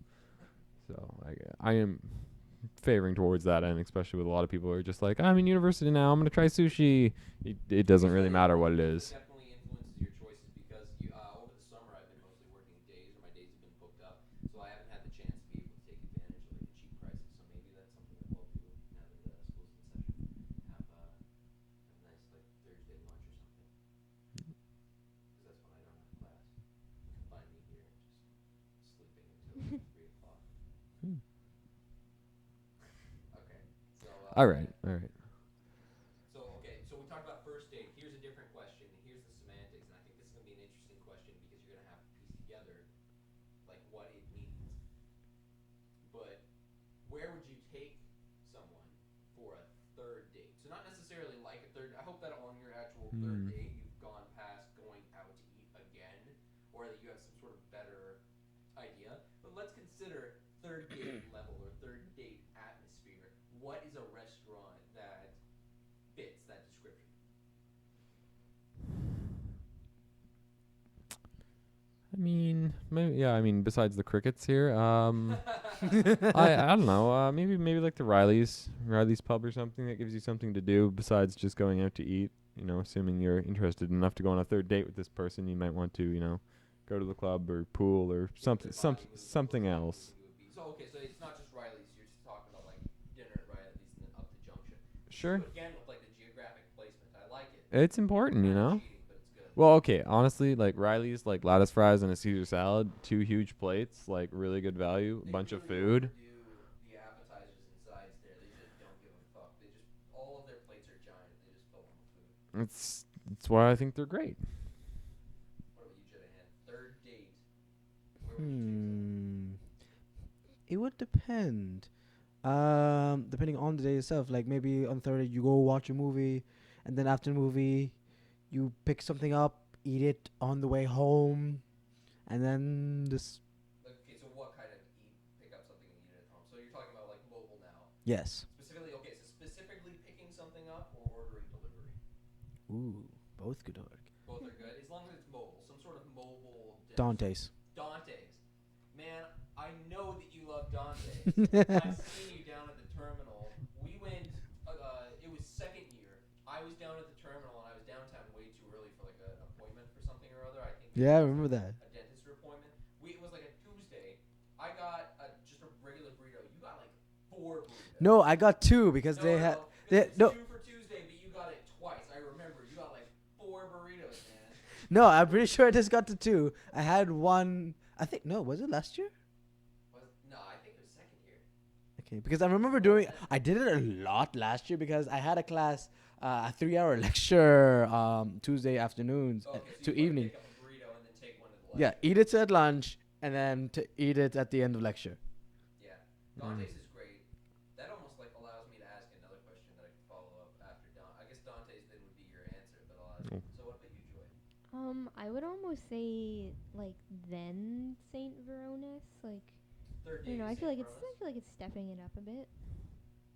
So I am favoring towards that end, especially with a lot of people who are just like, I'm in university now, I'm going to try sushi. It doesn't really matter what it is. definitely influences your choices because over the summer I've been mostly working days, or my days have been booked up, so I haven't had the chance to be able to take advantage of like the cheap prices. So maybe that's something that we'll do now that school's in session. Have a nice like Thursday lunch or something, because that's when I don't have class. All right. So we talked about first date. Here's a different question. Here's the semantics, and I think this is gonna be an interesting question because you're gonna have to piece together like what it means. But where would you take someone for a third date? So not necessarily like a third. I hope that on your actual third date you've gone past going out to eat again, or that you have some sort of better idea. But let's consider third date level or third date atmosphere. What is a restaurant that fits that description? I mean, maybe, yeah. I mean, besides the crickets here, I don't know. Maybe like the Riley's pub or something that gives you something to do besides just going out to eat. You know, assuming you're interested enough to go on a third date with this person, you might want to, go to the club or pool or something else. So it's not just Riley's. You're just talking about like dinner at Riley's and then up the junction. Sure. Again, with like the geographic placement, I like it. It's important, you know. Cheating, but it's good. Well, okay. Honestly, like Riley's, like lattice fries and a Caesar salad, 2 huge plates, like really good value, They bunch of really food. overdo the appetizers and sides there. They just don't give a fuck. They just all of their plates are giant. They just fill them with food. It's why I think they're great. What about you, Janahan? Third date. Where would you take someone? It would depend. Depending on the day itself. Like maybe on Thursday you go watch a movie, and then after the movie, you pick something up, eat it on the way home, and then this. Okay, so what kind of pick up something and eat it at home? So you're talking about like mobile now. Yes. Specifically picking something up or ordering delivery? Ooh, both could work. Both are good, as long as it's mobile. Some sort of mobile dinner. Dante's. Dante's. Man, I know that you love Dante's. I've seen you down at the terminal. We went, it was second year. I was down at the terminal and I was downtown way too early for like an appointment for something or other. I think. Yeah, I remember that. A dentist appointment. It was like a Tuesday. I got just a regular burrito. You got like 4 burritos. No, I got 2 because they had. It was 2 for Tuesday, but you got it twice. I remember. You got like 4 burritos, man. No, I'm pretty sure I just got to 2. I had one. I think was it last year? No, I think it was second year. Okay, because I remember I did it a lot last year because I had a class, a 3-hour lecture, Tuesday afternoons to evening. Pick up a burrito and then take one to the lunch. Yeah, eat it at lunch and then eat it at the end of lecture. Yeah, Dante's is great. That almost like allows me to ask another question that I can follow up after I guess Dante's then would be your answer, but I'll ask. Oh. So what about you, Joy? I would almost say like then Saint Veronis. Like Third I date. don't know. I is feel like St. it's Veronis? stepping it up a bit.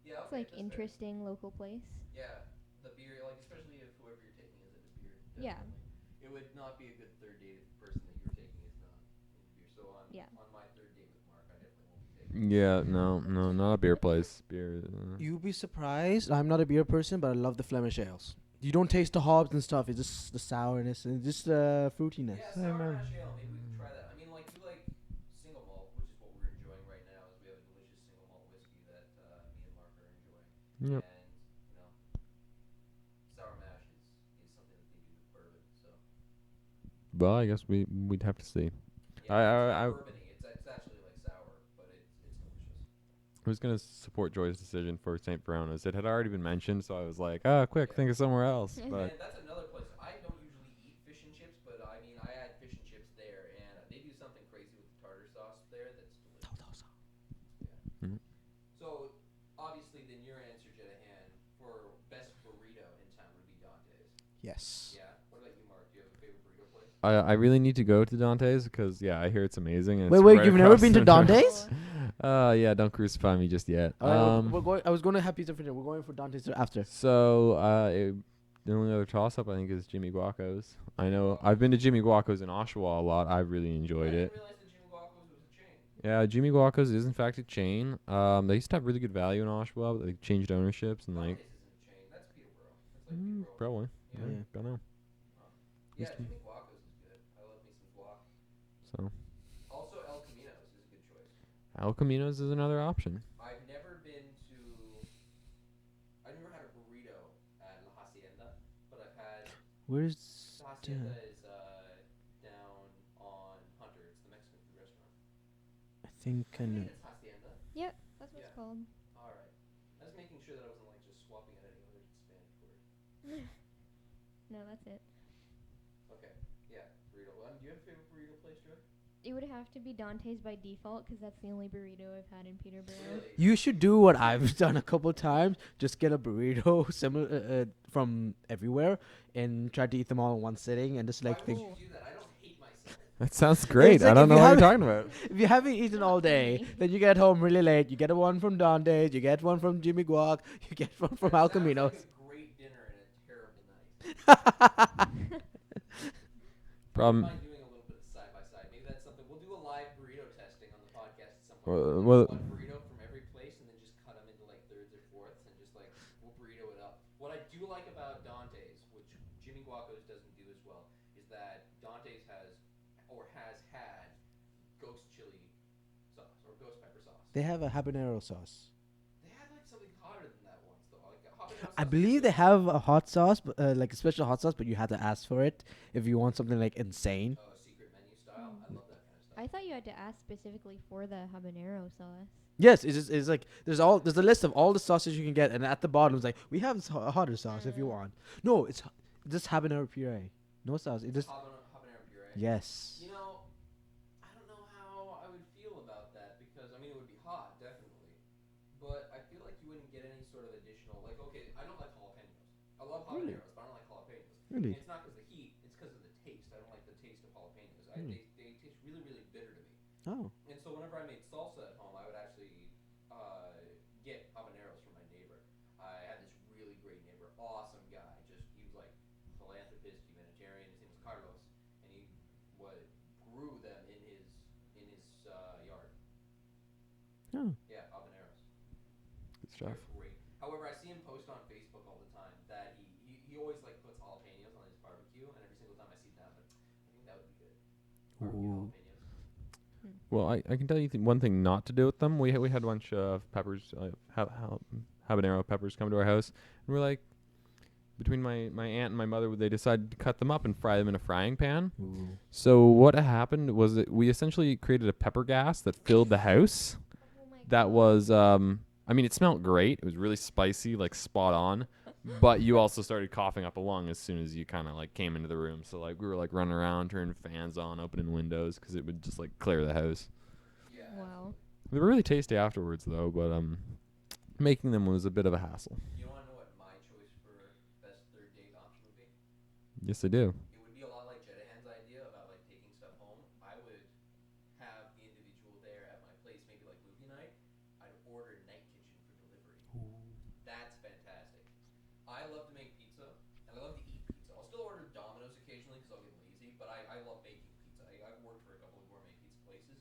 Yeah, It's okay, like that's fair. interesting local place. Yeah, the beer, like especially if whoever you're taking is into beer. Yeah. Definitely. It would not be a good third date if the person that you're taking is not into beer. So on my third date with Mark, I definitely won't be taking. Yeah, no, not a beer place. Beer. You'd be surprised. I'm not a beer person, but I love the Flemish ales. You don't taste the hops and stuff. It's just the sourness and just the fruitiness. Yeah, sour mash ale. Maybe we can try that. I mean, like you like single malt, which is what we're enjoying right now. Is we have a delicious single malt whiskey that me and Mark are enjoying. Yep. And sour mash is something that they do with bourbon. So Well, I guess we'd have to see. yeah, it's not bourbony. It's actually like sour, but it's delicious. I was gonna support Joy's decision for St. Verona's. It had already been mentioned, so I was like, quick, Yeah. think of somewhere else. And But that's another place. I don't usually eat fish and chips, but I mean, I had fish and chips there, and they do something crazy with the tartar sauce there that's delicious. Yeah. Mhm. So, obviously, then your answer, Janahan, for best burrito in town would be Dante's. Yes. Yeah. What about you, Mark? Do you have a favorite burrito place? I really need to go to Dante's because I hear it's amazing. And Wait, it's right you've never across been to the- Dante's? Yeah, don't crucify me just yet. We're going. I was going to have pizza for dinner. We're going for Dante's after. So the only other toss up I think is Jimmy Guaco's. I know I've been to Jimmy Guaco's in Oshawa a lot. I've really enjoyed I it. didn't realize that Jimmy Guaco's was a chain. Yeah, Jimmy Guaco's is in fact a chain. They used to have really good value in Oshawa, but they changed ownerships and like. Dante's isn't a chain. That's Peterborough. That's like Peterborough. Probably. Yeah. Yeah. Don't know. Yeah, Jimmy Guaco's is good. I love me some guac. So Also, El Camino's is a good choice. El Camino's is another option. I've never had a burrito at La Hacienda, but I've had. Where's La Hacienda is down on Hunter. It's the Mexican food restaurant. I think I know. It's Hacienda. Yep, that's what Yeah. it's called. All right. I was making sure that I wasn't like swapping out any other Spanish word. No, that's it. Okay. Yeah. Burrito. Do you have a favorite burrito place, Joy? It would have to be Dante's by default because that's the only burrito I've had in Peterborough. Really? You should do what I've done a couple times. Just get a burrito similar from everywhere and try to eat them all in one sitting and just Why like would think. you do that? I don't hate myself. That sounds great. like I don't if know you what you're haven't- talking about. If you haven't eaten Not all for day, me. then you get home really late. You get one from Dante's, you get one from Jimmy Guac, you get one from Al That sounds Camino's. like a great dinner and a terrible night. I Problem. wouldn't mind doing a little bit of side by side. Maybe that's something. We'll do a live burrito testing on the podcast at some point. Well, We'll well- do one burrito from every place and then just cut them into like thirds or fourths and just like we'll burrito it up. What I do like about Dante's, which Jimmy Guaco's doesn't do as well, is that Dante's has had ghost chili sauce or ghost pepper sauce. They have a habanero sauce. They had like something hotter than that once though. Like a habanero I sauce believe is they have a hot sauce, like a special hot sauce, but you have to ask for it if you want something like insane. Oh, secret menu style. I love that kind of stuff. I thought you had to ask specifically for the habanero sauce. Yes, it's like there's a list of all the sauces you can get, and at the bottom it's like we have a hotter sauce if you want. No, it's just habanero puree, no sauce. It just Habanero puree. yes. You know, I don't know how I would feel about that because I mean it would be hot, definitely, but I feel like you wouldn't get any sort of additional. Like, okay, I don't like jalapenos. I love Really? habaneros, but I don't like jalapenos. Really? And it's not because of the heat; it's because of the taste. I don't like the taste of jalapenos. They taste really, really bitter to me. Oh. And so whenever I made salsa at home, I would actually get habaneros from my neighbor. I had this really great neighbor, awesome guy. Just he was like philanthropist, humanitarian. His name was Carlos, and he grew them in his yard. Oh. Yeah, habaneros. Good stuff. They're great. However, I see him post on Facebook all the time that he always like puts jalapenos on his barbecue, and every single time I see that, I'm like, I think that would be good. Barbecue Ooh. jalapenos. Well, I can tell you one thing not to do with them. We had a bunch of peppers, habanero peppers come to our house, and we're like, between my aunt and my mother, they decided to cut them up and fry them in a frying pan. Ooh. So what happened was that we essentially created a pepper gas that filled the house. Oh my That was, I mean, it smelled great. It was really spicy, like spot on. But you also started coughing up a lung as soon as you kind of like came into the room. So like we were like running around, turning fans on, opening windows because it would just like clear the house. Yeah. Wow. They were really tasty afterwards though, but making them was a bit of a hassle. You want to know what my choice for best third date option would be? Yes, I do. It would be a lot like Janahan's idea about like taking stuff home. I would have the individual there at my place, maybe like movie night. I'd order Night Kitchen for delivery. That's fantastic. I love to make pizza, and I love to eat pizza. I'll still order Domino's occasionally because I'll get lazy, but I love making pizza. I've worked for a couple of gourmet pizza places.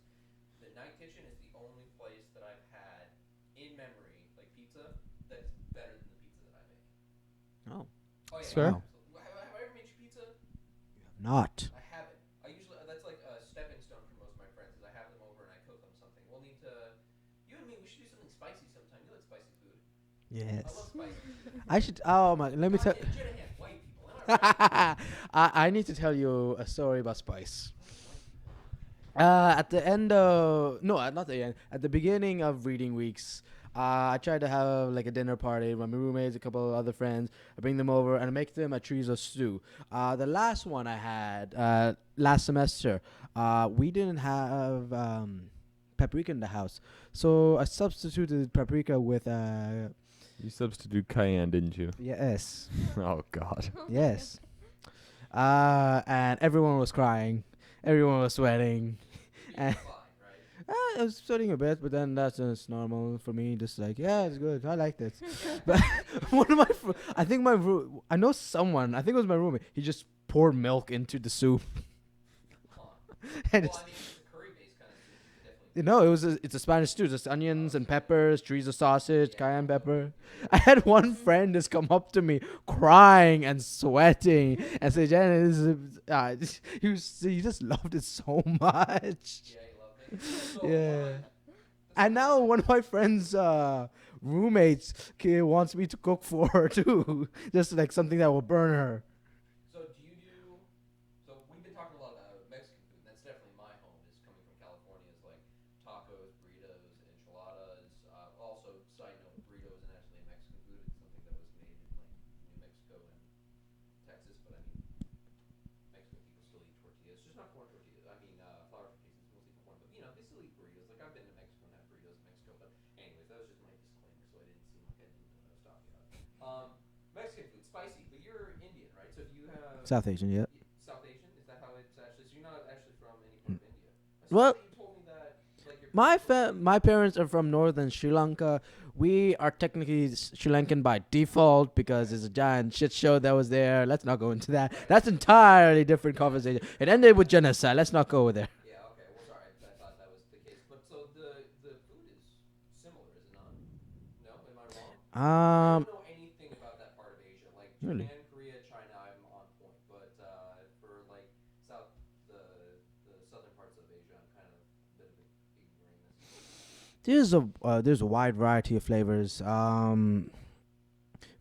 The Night Kitchen is the only place that I've had in memory, like pizza, that's better than the pizza that I make. Oh. Oh yeah, That's fair. absolutely. Have I ever made you pizza? Not. I haven't. I usually that's like a stepping stone for most of my friends. Is I have them over and I cook them something. We'll need to. You and me, we should do something spicy sometime. You like spicy food? I love Yes. spicy food. I should. Oh my. Let me tell. God, Janahan, white people. Am I right? I need to tell you a story about spice. At the end of not the end. At the beginning of reading weeks, I tried to have like a dinner party with my roommates, a couple of other friends. I bring them over and I make them a chorizo stew. The last one I had last semester, we didn't have paprika in the house, so I substituted paprika with You substituted cayenne, didn't you? yes. Oh God. Yes. And everyone was crying. Everyone was sweating. You're fine, right? I was sweating a bit, but then that's just normal for me. Just like, yeah, it's good. I liked it. But one of my, I think I know someone. I think it was my roommate. He just poured milk into the soup. Huh. And Well, it's, I mean, it's a curry-based kind of soup. You could definitely. it's a Spanish stew. Just onions and peppers, chorizo sausage, Yeah. cayenne pepper. I had one friend just come up to me crying and sweating and say, "Jen, he just loved it so much." Yeah, you love it. So, Yeah. And now one of my friends' roommates wants me to cook for her too, just like something that will burn her. So do you do? So we've been talking a lot about Mexican food. And that's definitely my home. Is coming from California. Is like tacos, burritos, enchiladas. Also, side note, burritos and actually Mexican food. It's something that South Asian, yeah. South Asian? Is that how it's actually? So you're not actually from any part of India. I Well, saw that you told me that like your parents were my parents are from northern Sri Lanka. We are technically Sri Lankan by default because there's a giant shit show that was there. Let's not go into that. That's entirely different conversation. It ended with genocide. Let's not go there. Yeah. Okay. Well, sorry. I thought that was the case. But so the food is similar, is it not? No. Am I wrong? I Um, don't know anything about that part of Asia. Like really. Japan, Korea, China, I'm on point. But for like south the southern parts of Asia, I'm kind of a bit of an ignoramus. There's a wide variety of flavors.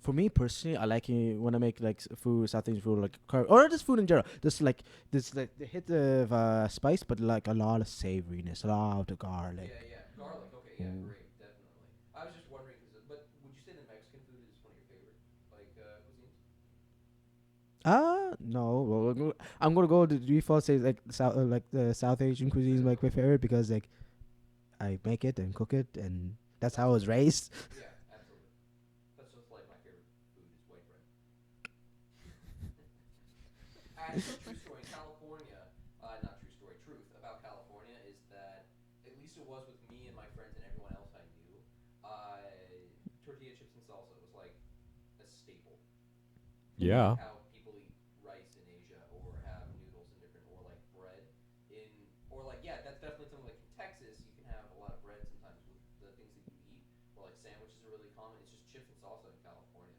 For me personally, I like it when I make like food, South Asian food, like or just food in general. Just like this, like the hit of spice, but like a lot of savoriness, a lot of garlic. Yeah, garlic. Okay, yeah, Mm. great, definitely. I was just wondering, but would you say that Mexican food is one of your favorite like cuisines? No. Well, I'm gonna go to default say like the South Asian cuisine is like my favorite because like I make it and cook it and that's how I was raised. Yeah, absolutely. That's just like my favorite food is white bread. Actually, true story. In California, not true story. Truth about California is that at least it was with me and my friends and everyone else I knew. Tortilla chips and salsa was like a staple. Yeah. Like how people eat rice in Asia or have noodles in different or like bread in or like yeah, that's definitely something like in Texas you can have a lot of bread sometimes with the things that you eat or like sandwiches are really common. It's just chips and salsa in California.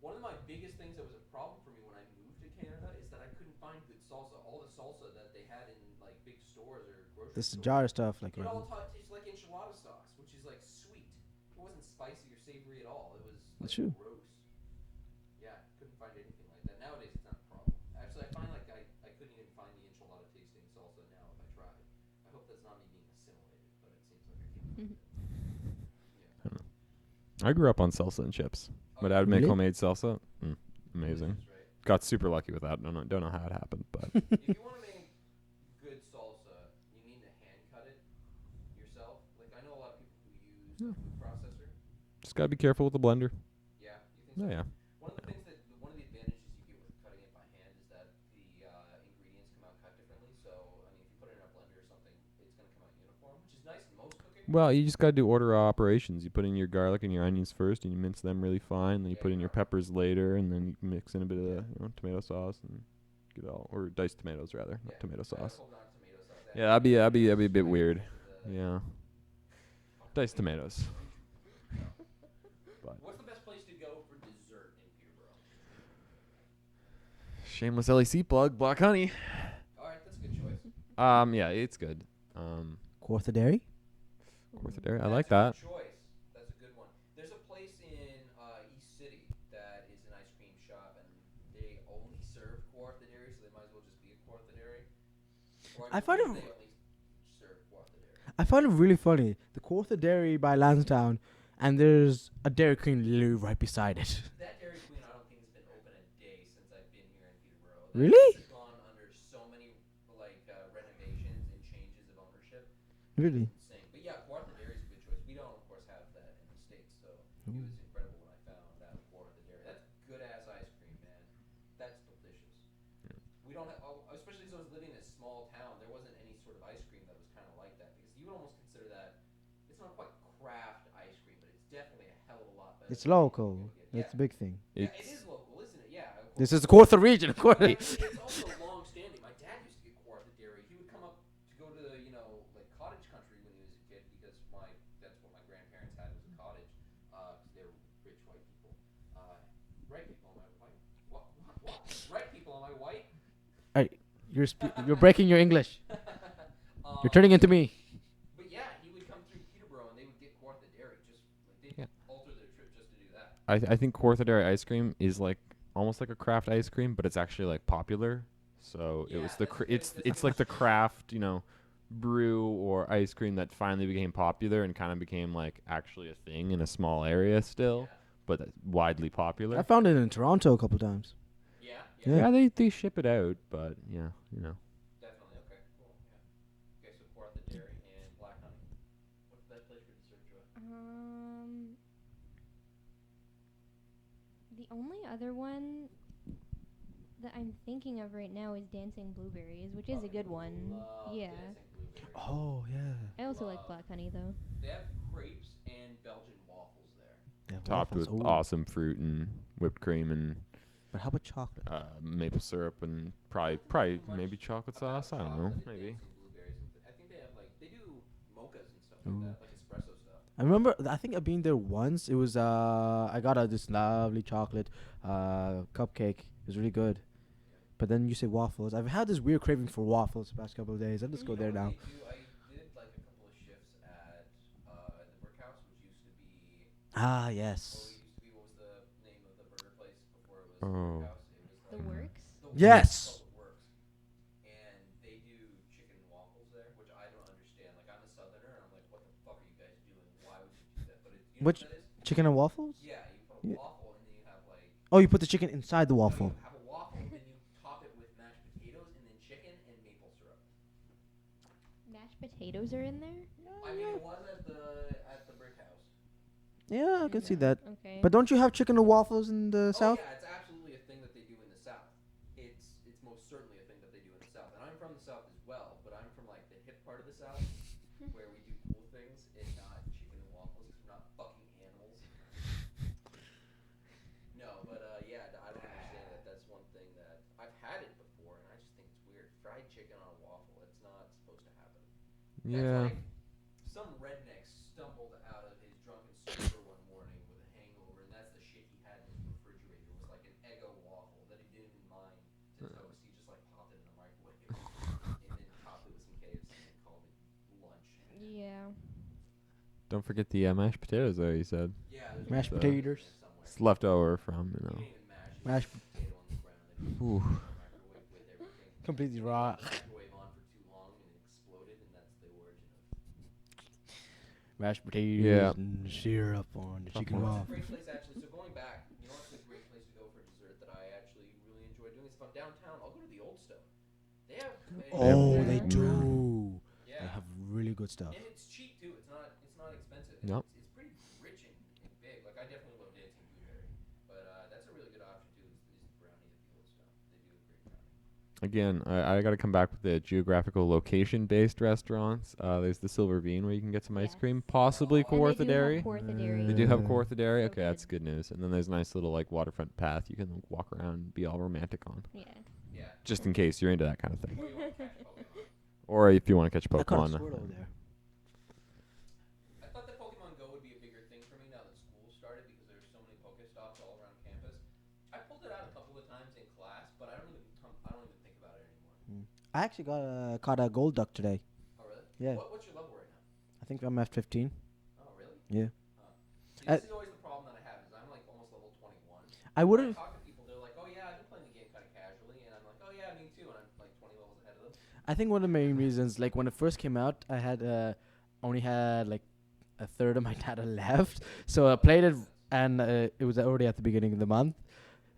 One of my biggest things that was a problem for me when I moved to Canada is that I couldn't find good salsa. All the salsa that they had in like big stores or grocery This stores, jar stuff like it all tastes like enchilada sauce, which is like sweet. It wasn't spicy or savory at all. It was like True. gross. Yeah, couldn't find anything like that. Nowadays, it's not a problem. Actually, I find like I couldn't even find the enchilada tasting salsa now if I tried. I hope that's not me being assimilated, but it seems like I can't find it. Yeah. I grew up on salsa and chips. My dad would make Really? homemade salsa. Amazing. Delicious, right? Got super lucky with that. Don't know how it happened, but If you want to make good salsa, you need to hand cut it yourself. Like I know a lot of people who use a food processor. just gotta be careful with the blender. Yeah, you think so? Oh yeah. One of the things that one of the advantages you get with cutting it by hand is that the ingredients come out cut differently. So I mean, if you put it in a blender or something, it's gonna come out uniform, which is nice in most cooking. Well, you just gotta do order of operations. You put in your garlic and your onions first, and you mince them really fine. Then you put in your peppers later, and then you mix in a bit of tomato sauce and get it all, or diced tomatoes rather, not tomato sauce. Hold on, tomato sauce. Yeah, that'd be a bit weird. Yeah, diced tomatoes. But What's the best place to go for dessert in Peterborough? shameless LEC plug, Black Honey. All right, that's a good choice. Yeah, it's good. Quarther dairy. I like that. That's a good choice. That's a good one. There's a place in East City that is an ice cream shop, and they only serve Cuartaderi, so they might as well just be a Cuartaderi. I find it- they only serve Cuartaderi. I find it really funny. The Quarther Dairy by Lansdowne, and there's a Dairy Queen literally right beside it. That Dairy Queen, I don't think has been open a day since I've been here in Peterborough. That Really? place has gone under so many like renovations and changes of ownership. Really? Insane. But yeah, Cuartaderi is a good choice. We don't, of course, have that in the States, so it was incredible when I found that Cuartaderi. That's good ass ice cream, man. That's delicious. We don't have, especially as I was living in a small town, there wasn't any sort of ice cream that was kind of like that because you would almost consider that it's not quite craft ice cream, but it's definitely a hell of a lot better. It's than anything local. you would get. That's a big thing. Yeah, it is local, isn't it? Yeah. of This course. is the Quarther region, of course. It's also long standing. My dad used to get Cuartaderi. He would come up to go to like cottage country when he was a kid because that's what my grandparents had was a cottage. They were rich white people. Right people, am I white? What? Right people, am I white? You're breaking your English. You're turning into me. But yeah, he would come through Peterborough and they would get Cuartaderi. Just like they alter their trip just to do that. I think Cuartaderi ice cream is like almost like a craft ice cream, but it's actually like popular. So it was it's like the craft brew or ice cream that finally became popular and kind of became like actually a thing in a small area still, but widely popular. I found it in Toronto a couple times. Yeah, they ship it out, but yeah. Definitely. Okay. Cool. Yeah. Okay, so Cuartaderi and Black Honey. What's the best place for dessert, Joy? The only other one that I'm thinking of right now is Dancing Blueberries, which is a good one. Love Yeah. Dancing Blueberries. Oh yeah. I also like Love. Black Honey though. They have crepes and Belgian waffles there. Yeah, Topped waffles. with Ooh. awesome fruit and whipped cream and But how about chocolate? maple syrup and I don't think probably too much maybe chocolate about sauce. I don't know. chocolate at Maybe. Dancing Blueberries. I think they have they do mochas and stuff Ooh. like that, like espresso stuff. I remember. I think I've been there once. It was. I got this lovely chocolate cupcake. It was really good. But then you say waffles. I've had this weird craving for waffles the past couple of days. I'll just go You know there what now. they do? I did like a couple of shifts at the Brick House, which used to be. Ah What yes. used to be? What was the name of the burger place before it was Oh. Brick House? It was The like Works. the Yes. It's called the Works, and they do chicken and waffles there, which I don't understand. Like I'm a Southerner, and I'm like, what the fuck are you guys doing? Why would you do that? But it, you know Which- what that is? Chicken and waffles? Yeah, you put a Yeah. waffle, and then you have like. Oh, you put the chicken inside the No, waffle. you have a waffle, then you top it with mashed potatoes, and then chicken and maple syrup. Mashed potatoes are in there. I mean, it was at the Brick House. Yeah, I can see that. Okay. But don't you have chicken and waffles in the Oh south? yeah, it's absolutely a thing that they do in the South. It's most certainly a thing that they do in the South, and I'm from the South as well. But I'm from like the hip part of the South, where we do cool things and not chicken and waffles because we're not fucking animals. No, but yeah, I don't understand that. That's one thing that I've had it before, and I just think it's weird. Fried chicken on a waffle. It's not supposed to happen. Yeah. That's like some redneck stumbled out of his drunken stupor one morning with a hangover, and that's the shit he had in his refrigerator. Was like an Eggo waffle that he didn't even mind to toast. He just like popped it in the microwave and then topped it with some KFC and called it lunch. Yeah. Don't forget the mashed potatoes though. You said Yeah, there's Mashed one potatoes. somewhere. it's left over from You didn't even mash it. Mashed Just potato on the ground and you Ooh. put it in the microwave with everything. Completely You raw. left the microwave on for too long and it exploded, and that's the origin of. Mashed potatoes Yeah. and syrup on the Tough chicken one. What's a waffle. great place actually? So going back, you know what's a great place to go for dessert that I actually really enjoy doing? Is if I'm downtown, I'll go to the Old Stove. They have. Oh, Yeah. they do. Yeah. They have really good stuff. And it's cheap too. It's not expensive. Nope. It's pretty rich and big. Like I definitely love Dancing Blueberry, but that's a really good option too. Is the brownie at the Old Stove. They do a great brownie. Again, I got to come back with the geographical location-based restaurants. There's the Silver Bean where you can get some ice Yes. cream, possibly And And Kawartha they do have Dairy. Kawartha Dairy. They do have Mm. Kawartha Dairy. So Okay, that's good. good news. And then there's a nice little like waterfront path you can walk around and be all romantic on, Yeah. Yeah. just in case you're into that kind of thing. Or you want to catch Pokemon. Or if you want to catch I caught a Pokemon. Squirtle there. I thought that Pokemon Go would be a bigger thing for me now that school started because there's so many Pokestops all around campus. I pulled it out a couple of times in class, but I don't even think about it anymore. I actually caught a gold duck today. Oh really? Yeah. What's your level right now? I think I'm at 15. Oh really? Yeah. See, I- this is always the problem that I have is I'm like almost level 21. I would When I have. talk to people, they're like, "Oh yeah, I've been playing the game kind of casually," and I'm like, "Oh yeah, me too," and I'm like 20 levels ahead of them. I think one of the main reasons, like when it first came out, I had only had like a third of my data left, so I played it, and it was already at the beginning of the month,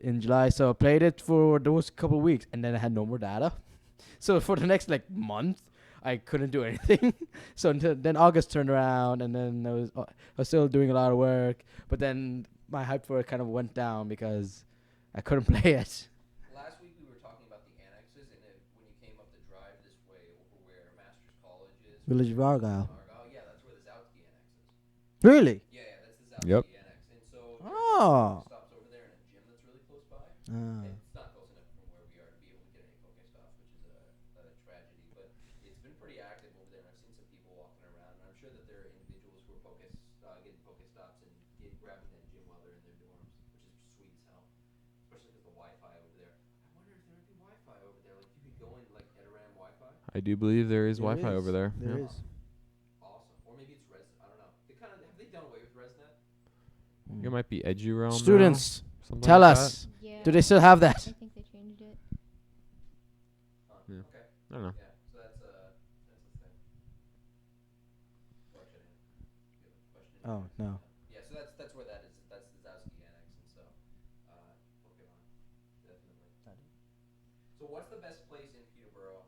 in July. So I played it for those couple of weeks, and then I had no more data. So for the next like month, I couldn't do anything. So until then August turned around, and then I was still doing a lot of work, but then my hype for it kind of went down because I couldn't play it. Last week we were talking about the annexes, and when you came up the drive this way over where Masters College is, Village of Argyle. yeah, that's where the Zowski annex is. Really? Yeah, that's the Zowski Yep. annex, and so Oh. there's stops over there and a gym that's really close by. Ah. It's not close enough from where we are to be able to get any Pokestops, which is a tragedy. But it's been pretty active over there, and I've seen some people walking around. And I'm sure that there are individuals who are getting Pokestops and grabbing that gym while they're in their dorms, which is sweet as hell. Especially because the Wi-Fi over there. I wonder if there would be Wi-Fi over there. Like you could go in like Edoram Wi-Fi. I do believe there is There Wi-Fi is. over there. There Yep. is. Awesome. Or maybe it's Res. I don't know. They kind of have they done away with ResNet? It might be EduRealm. now, Students, something tell like us. Yeah. Do they still have that? I think they changed it. Yeah. Okay. I don't know. Yeah. So that's the thing. What should I? You have a question? Oh, no. Yeah. So that's where that is. That's the Zowski annex, and so Pokemon definitely. So what's the best place in Peterborough?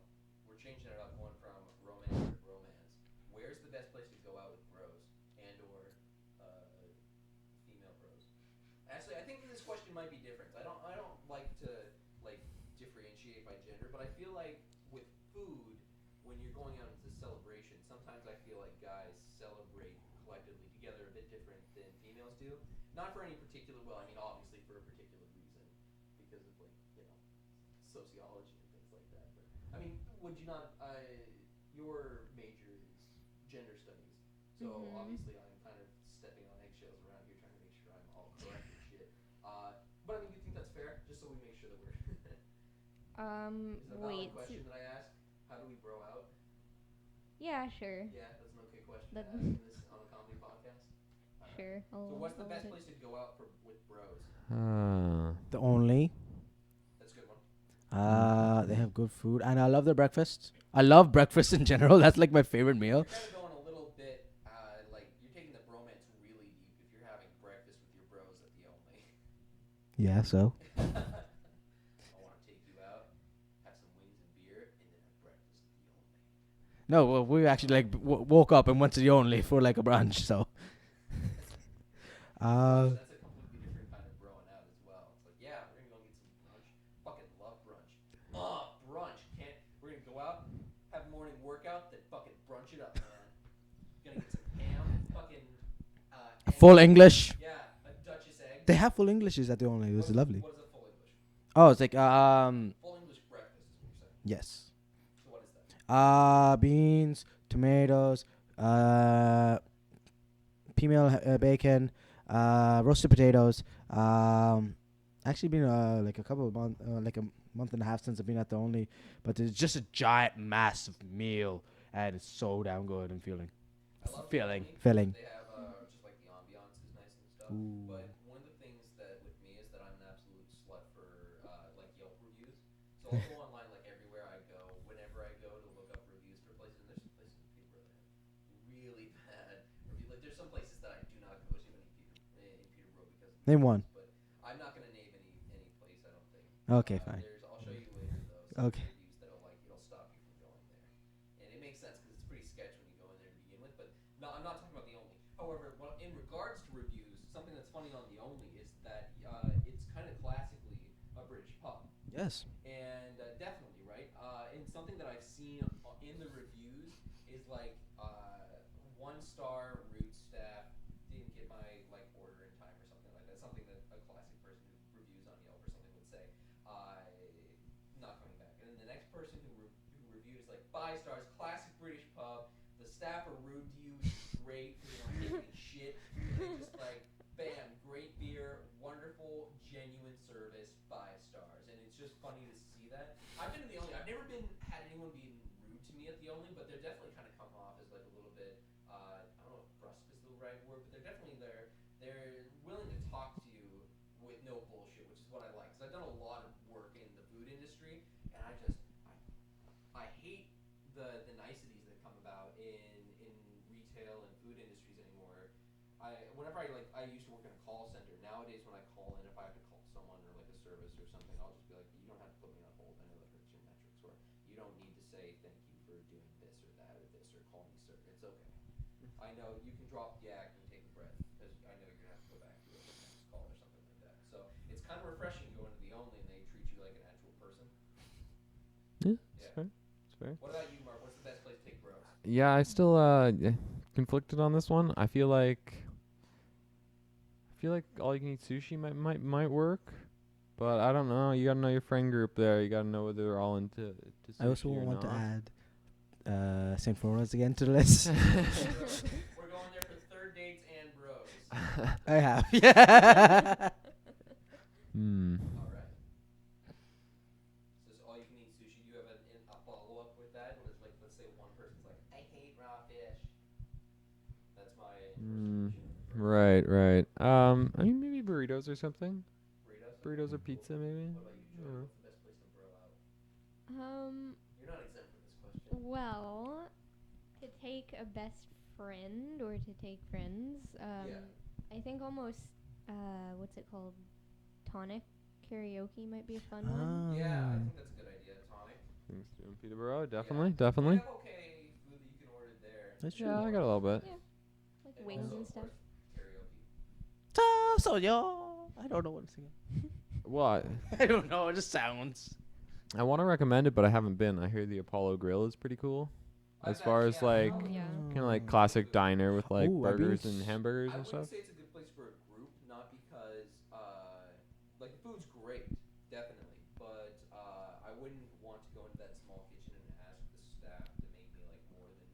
We're changing it up, going from romance to romance. Where's the best place to go out with bros and or female bros? Actually, I think this question might be different. I don't like to like differentiate by gender, but I feel like with food, when you're going out into celebration, sometimes I feel like guys celebrate collectively together a bit different than females do. Not for any particular, well, I mean, obviously for a particular reason, because of like, sociology and things like that. But I mean, would you not? Your major is gender studies, so obviously I'm kind of stepping on eggshells around here, trying to make sure I'm all correct and shit. But I mean, you think that's fair? Just so we make sure that we're. Is that a valid question that I ask? How do we bro out? Yeah, sure. Yeah, that's an okay question to ask in this on a comedy podcast. Sure. So what's the best place to go out with bros? The only. That's a good one. They have good food, and I love their breakfast. I love breakfast in general. That's like my favorite meal. You're kind of going a little bit, like you're taking the bromance really deep if you're having breakfast with your bros at the only. Yeah, so. I want to take you out, have some wings and beer, and then have breakfast at the only. No, well, we actually like woke up and went to the only for like a brunch. So. That's a completely different kind of broing out as well. It's like, yeah, we're gonna go get some brunch. Fucking love brunch. Brunch. We're gonna go out, have a morning workout, then fucking brunch it up, man. Gonna get some ham, fucking Full English. Yeah, a Duchess egg. They have full Englishes at the only. It was lovely. What is a full English? Oh, it's like Full English breakfast is what you're saying. Yes. So what is that? Beans, tomatoes, female bacon, roasted potatoes. Actually been like a couple of months, like a month and a half since I've been at the only, but it's just a giant, massive meal, and it's so damn good and filling. I love Filling. They have just like the ambiance is nice and stuff. Ooh. But one of the things that with me is that I'm an absolute slut for like Yelp reviews. So I'll go online like everywhere I go, whenever I go to look up reviews for places. And there's some places in Peterborough that have really bad reviews. Like there's some places that I do not go to in Peterborough because of Name one. But I'm not gonna name any place. I don't think. Okay, fine. I'll show you later though. Okay. Reviews it'll stop you from going there, and it makes sense because it's pretty sketch when you go in there to begin with. But no, I'm not talking about the only. However, in regards to reviews, something that's funny on the only is that it's kind of classically a British pub. Yes. And definitely, right? And something that I've seen in the reviews is like 1-star rude staff, didn't get my like order in time or something like that. Something that a classic person who reviews on Yelp or something would say. Not coming back. And then the next person who reviews like 5 stars, classic British pub. The staff are rude to you, which is great because they don't take any shit. They just like, bam, great beer, wonderful, genuine service, 5 stars, and it's just funny to see that. I've been to the only. I've never had anyone being rude to me at the only, but they're definitely kind of come off as like a little bit. I don't know if brusque is the right word, but they're definitely there. They're willing to talk to you with no bullshit, which is what I like. Because I've done a lot of work in the food industry, and I hate the niceties that come about in retail and food industries anymore. Whenever I used to work in a call center. Nowadays, when I call in, if I have to call someone or like a service or something, I'll just be like, you don't have to put me on hold. I know that hurts your metrics. Or you don't need to say thank you for doing this or that or this or call me sir. It's okay. I know you can drop the act and take a breath because I know you're gonna have to go back to the next call or something like that. So it's kind of refreshing going to the only and they treat you like an actual person. Yeah, it's fair. It's fair. What about you, Mark? What's the best place to take bros? Yeah, I still conflicted on this one. I feel like all you can eat sushi might work, but I don't know. You gotta know your friend group there. You gotta know whether they're all into sushi. I also or want to not. add St. Florence again to the list. We're going there for third dates and bros. I have. Yeah. All right. So it's all you can eat sushi. Do you have a follow up with that? What is like, let's say one person's like, I hate raw fish. That's my impersonation. Right. I mean, maybe burritos or something. Burritos or Cool. pizza, maybe. What about you, Joe? What's the best place to bro out? You're not exempt from this question. Well, to take a best friend or to take friends, I think almost what's it called? Tonic karaoke might be a fun one. Yeah, I think that's a good idea. Tonic. Things to do in Peterborough, definitely. They have okay food that you can order there. That's Yeah, I got a little bit. Yeah. Like And wings also, and of stuff. course, karaoke. So yo, I don't know what to sing. What? I don't know. It just sounds. I want to recommend it, but I haven't been. I hear the Apollo Grill is pretty cool. As far as like Yeah. kind of like classic diner with like Ooh, I've been burgers and hamburgers I and wouldn't stuff. say it's a good place for a group, not because like the food's great, definitely, but I wouldn't want to go into that small kitchen and ask the staff to make me like more than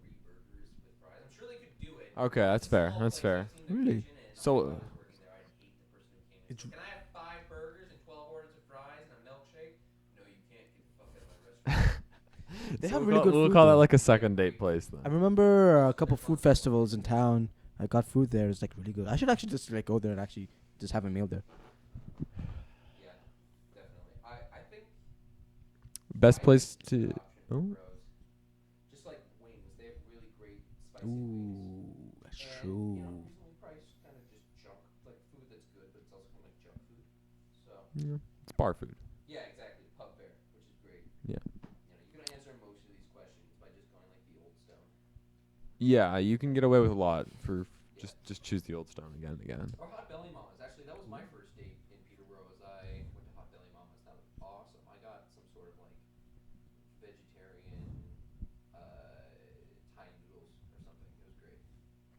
3 burgers with fries. I'm sure they could do it. Okay, that's It's fair. small That's place. fair. I've seen the Really? kitchen, and So, if I was working there, I'd hate the person who came in. It's So, can I have 5 burgers and 12 orders of fries and a milkshake? No, you can't. Get the fuck out of my restaurant. They so have we'll really call, good we'll food call that though. like a second date place I then. remember a couple food festivals in town. I got food there. It's like really good. I should actually just like go there and actually just have a meal there. Yeah, definitely. I think Best place Thailand's a good to. option for Oh, bros. Just like wings, they have really great spicy wings. Ooh, that's And, true. you know, reasonably priced, kind of just junk, like food that's good, but it's also kind of like junk food. So, yeah. It's bar food. yeah, exactly. Pub fare, which is great. Yeah. You know, you can answer most of these questions by just going like the old stone. Yeah, you can get away with a lot for Yeah. just choose the Old Stone again and again. Or Hot Belly Mamas. Actually, that was my first date in Peterborough. As I went to Hot Belly Mamas. That was awesome. I got some sort of like vegetarian Thai noodles or something. It was great.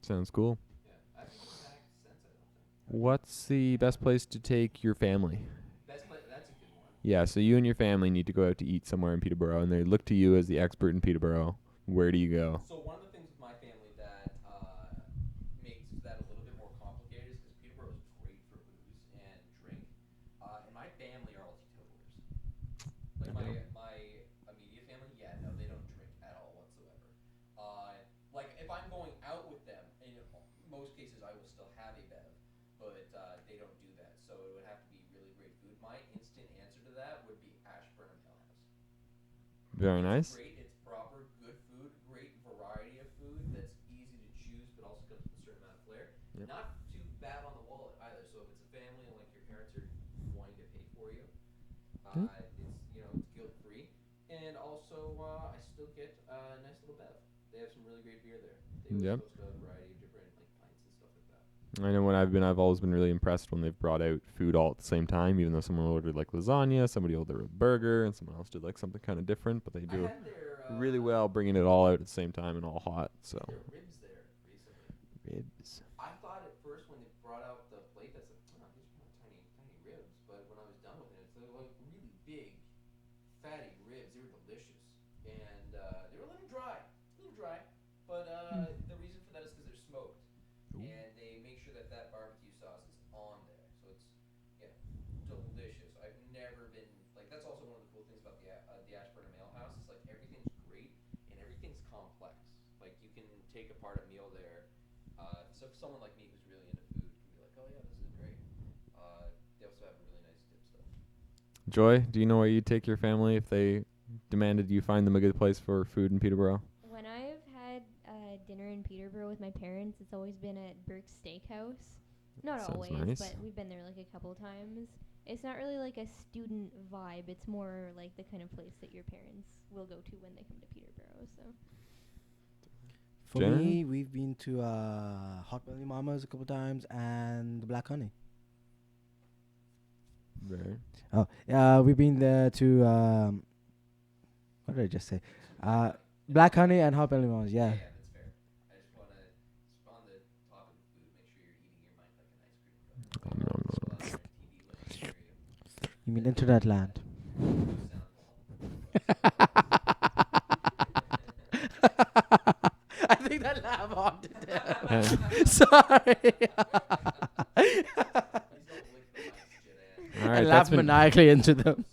Sounds cool. Yeah, I haven't been back since. I don't think. What's the best place to take your family? Best place. That's a good one. Yeah, so you and your family need to go out to eat somewhere in Peterborough, and they look to you as the expert in Peterborough. Where do you go? So one of the things with my family that makes that a little bit more complicated is because Peterborough is great for booze and drink, and my family are all teetotalers. Like my immediate family, yeah, no, they don't drink at all whatsoever. Like if I'm going out with them, in most cases I will still have a bev, but they don't do that. So it would have to be really great food. My instant answer to that would be Ashburnham Ale House. Very It's nice. great. It's proper, good food, great variety of food that's easy to choose, but also comes with a certain amount of flair. Yep. Not too bad on the wallet either. So if it's a family and like your parents are wanting to pay for you, it's it's guilt free, and also I still get a nice little bev. They have some really great beer there. They always Yep. host a variety of different like pints and stuff like that. I know when I've always been really impressed when they've brought out food all at the same time, even though someone ordered like lasagna, somebody ordered a burger, and someone else did like something kind of different, but they I do had their really well bringing it all out at the same time and all hot. So their ribs there recently. ribs. I thought at first when they brought out the plate, that's like, oh, these are kind of tiny ribs. But when I was done with it, they were like really big, fatty ribs. They were delicious, and they were a little dry, But the reason for that is because they're smoked, and they make sure that that barbecue sauce is on there. So it's delicious. I've never been like that's also one of the cool things about the Ashburnham Ale House is like everything's great and everything's complex. Like you can take apart a meal there. So if someone like me who's really into food can be like, oh yeah, this is great. They also have really nice tip stuff. Joy, do you know where you'd take your family if they demanded you find them a good place for food in Peterborough? When I've had dinner in Peterborough with my parents, it's always been at Burke's Steakhouse. Not Sounds always, nice. but we've been there like a couple times. It's not really like a student vibe. It's more like the kind of place that your parents will go to when they come to Peterborough. So For Jenna? me, we've been to Hot Belly Mamas a couple times and the Black Honey. Very. Oh, we've been there to what did I just say? Black Honey and Hot Belly Mamas. Yeah. Yeah, that's fair. I just want to, on the topic of food, make sure you're eating your mind like an ice cream cone. No, no. So TV looking near you. You mean Internet Land? I think that lamb haunted it. Sorry. All I right, laughed maniacally into them.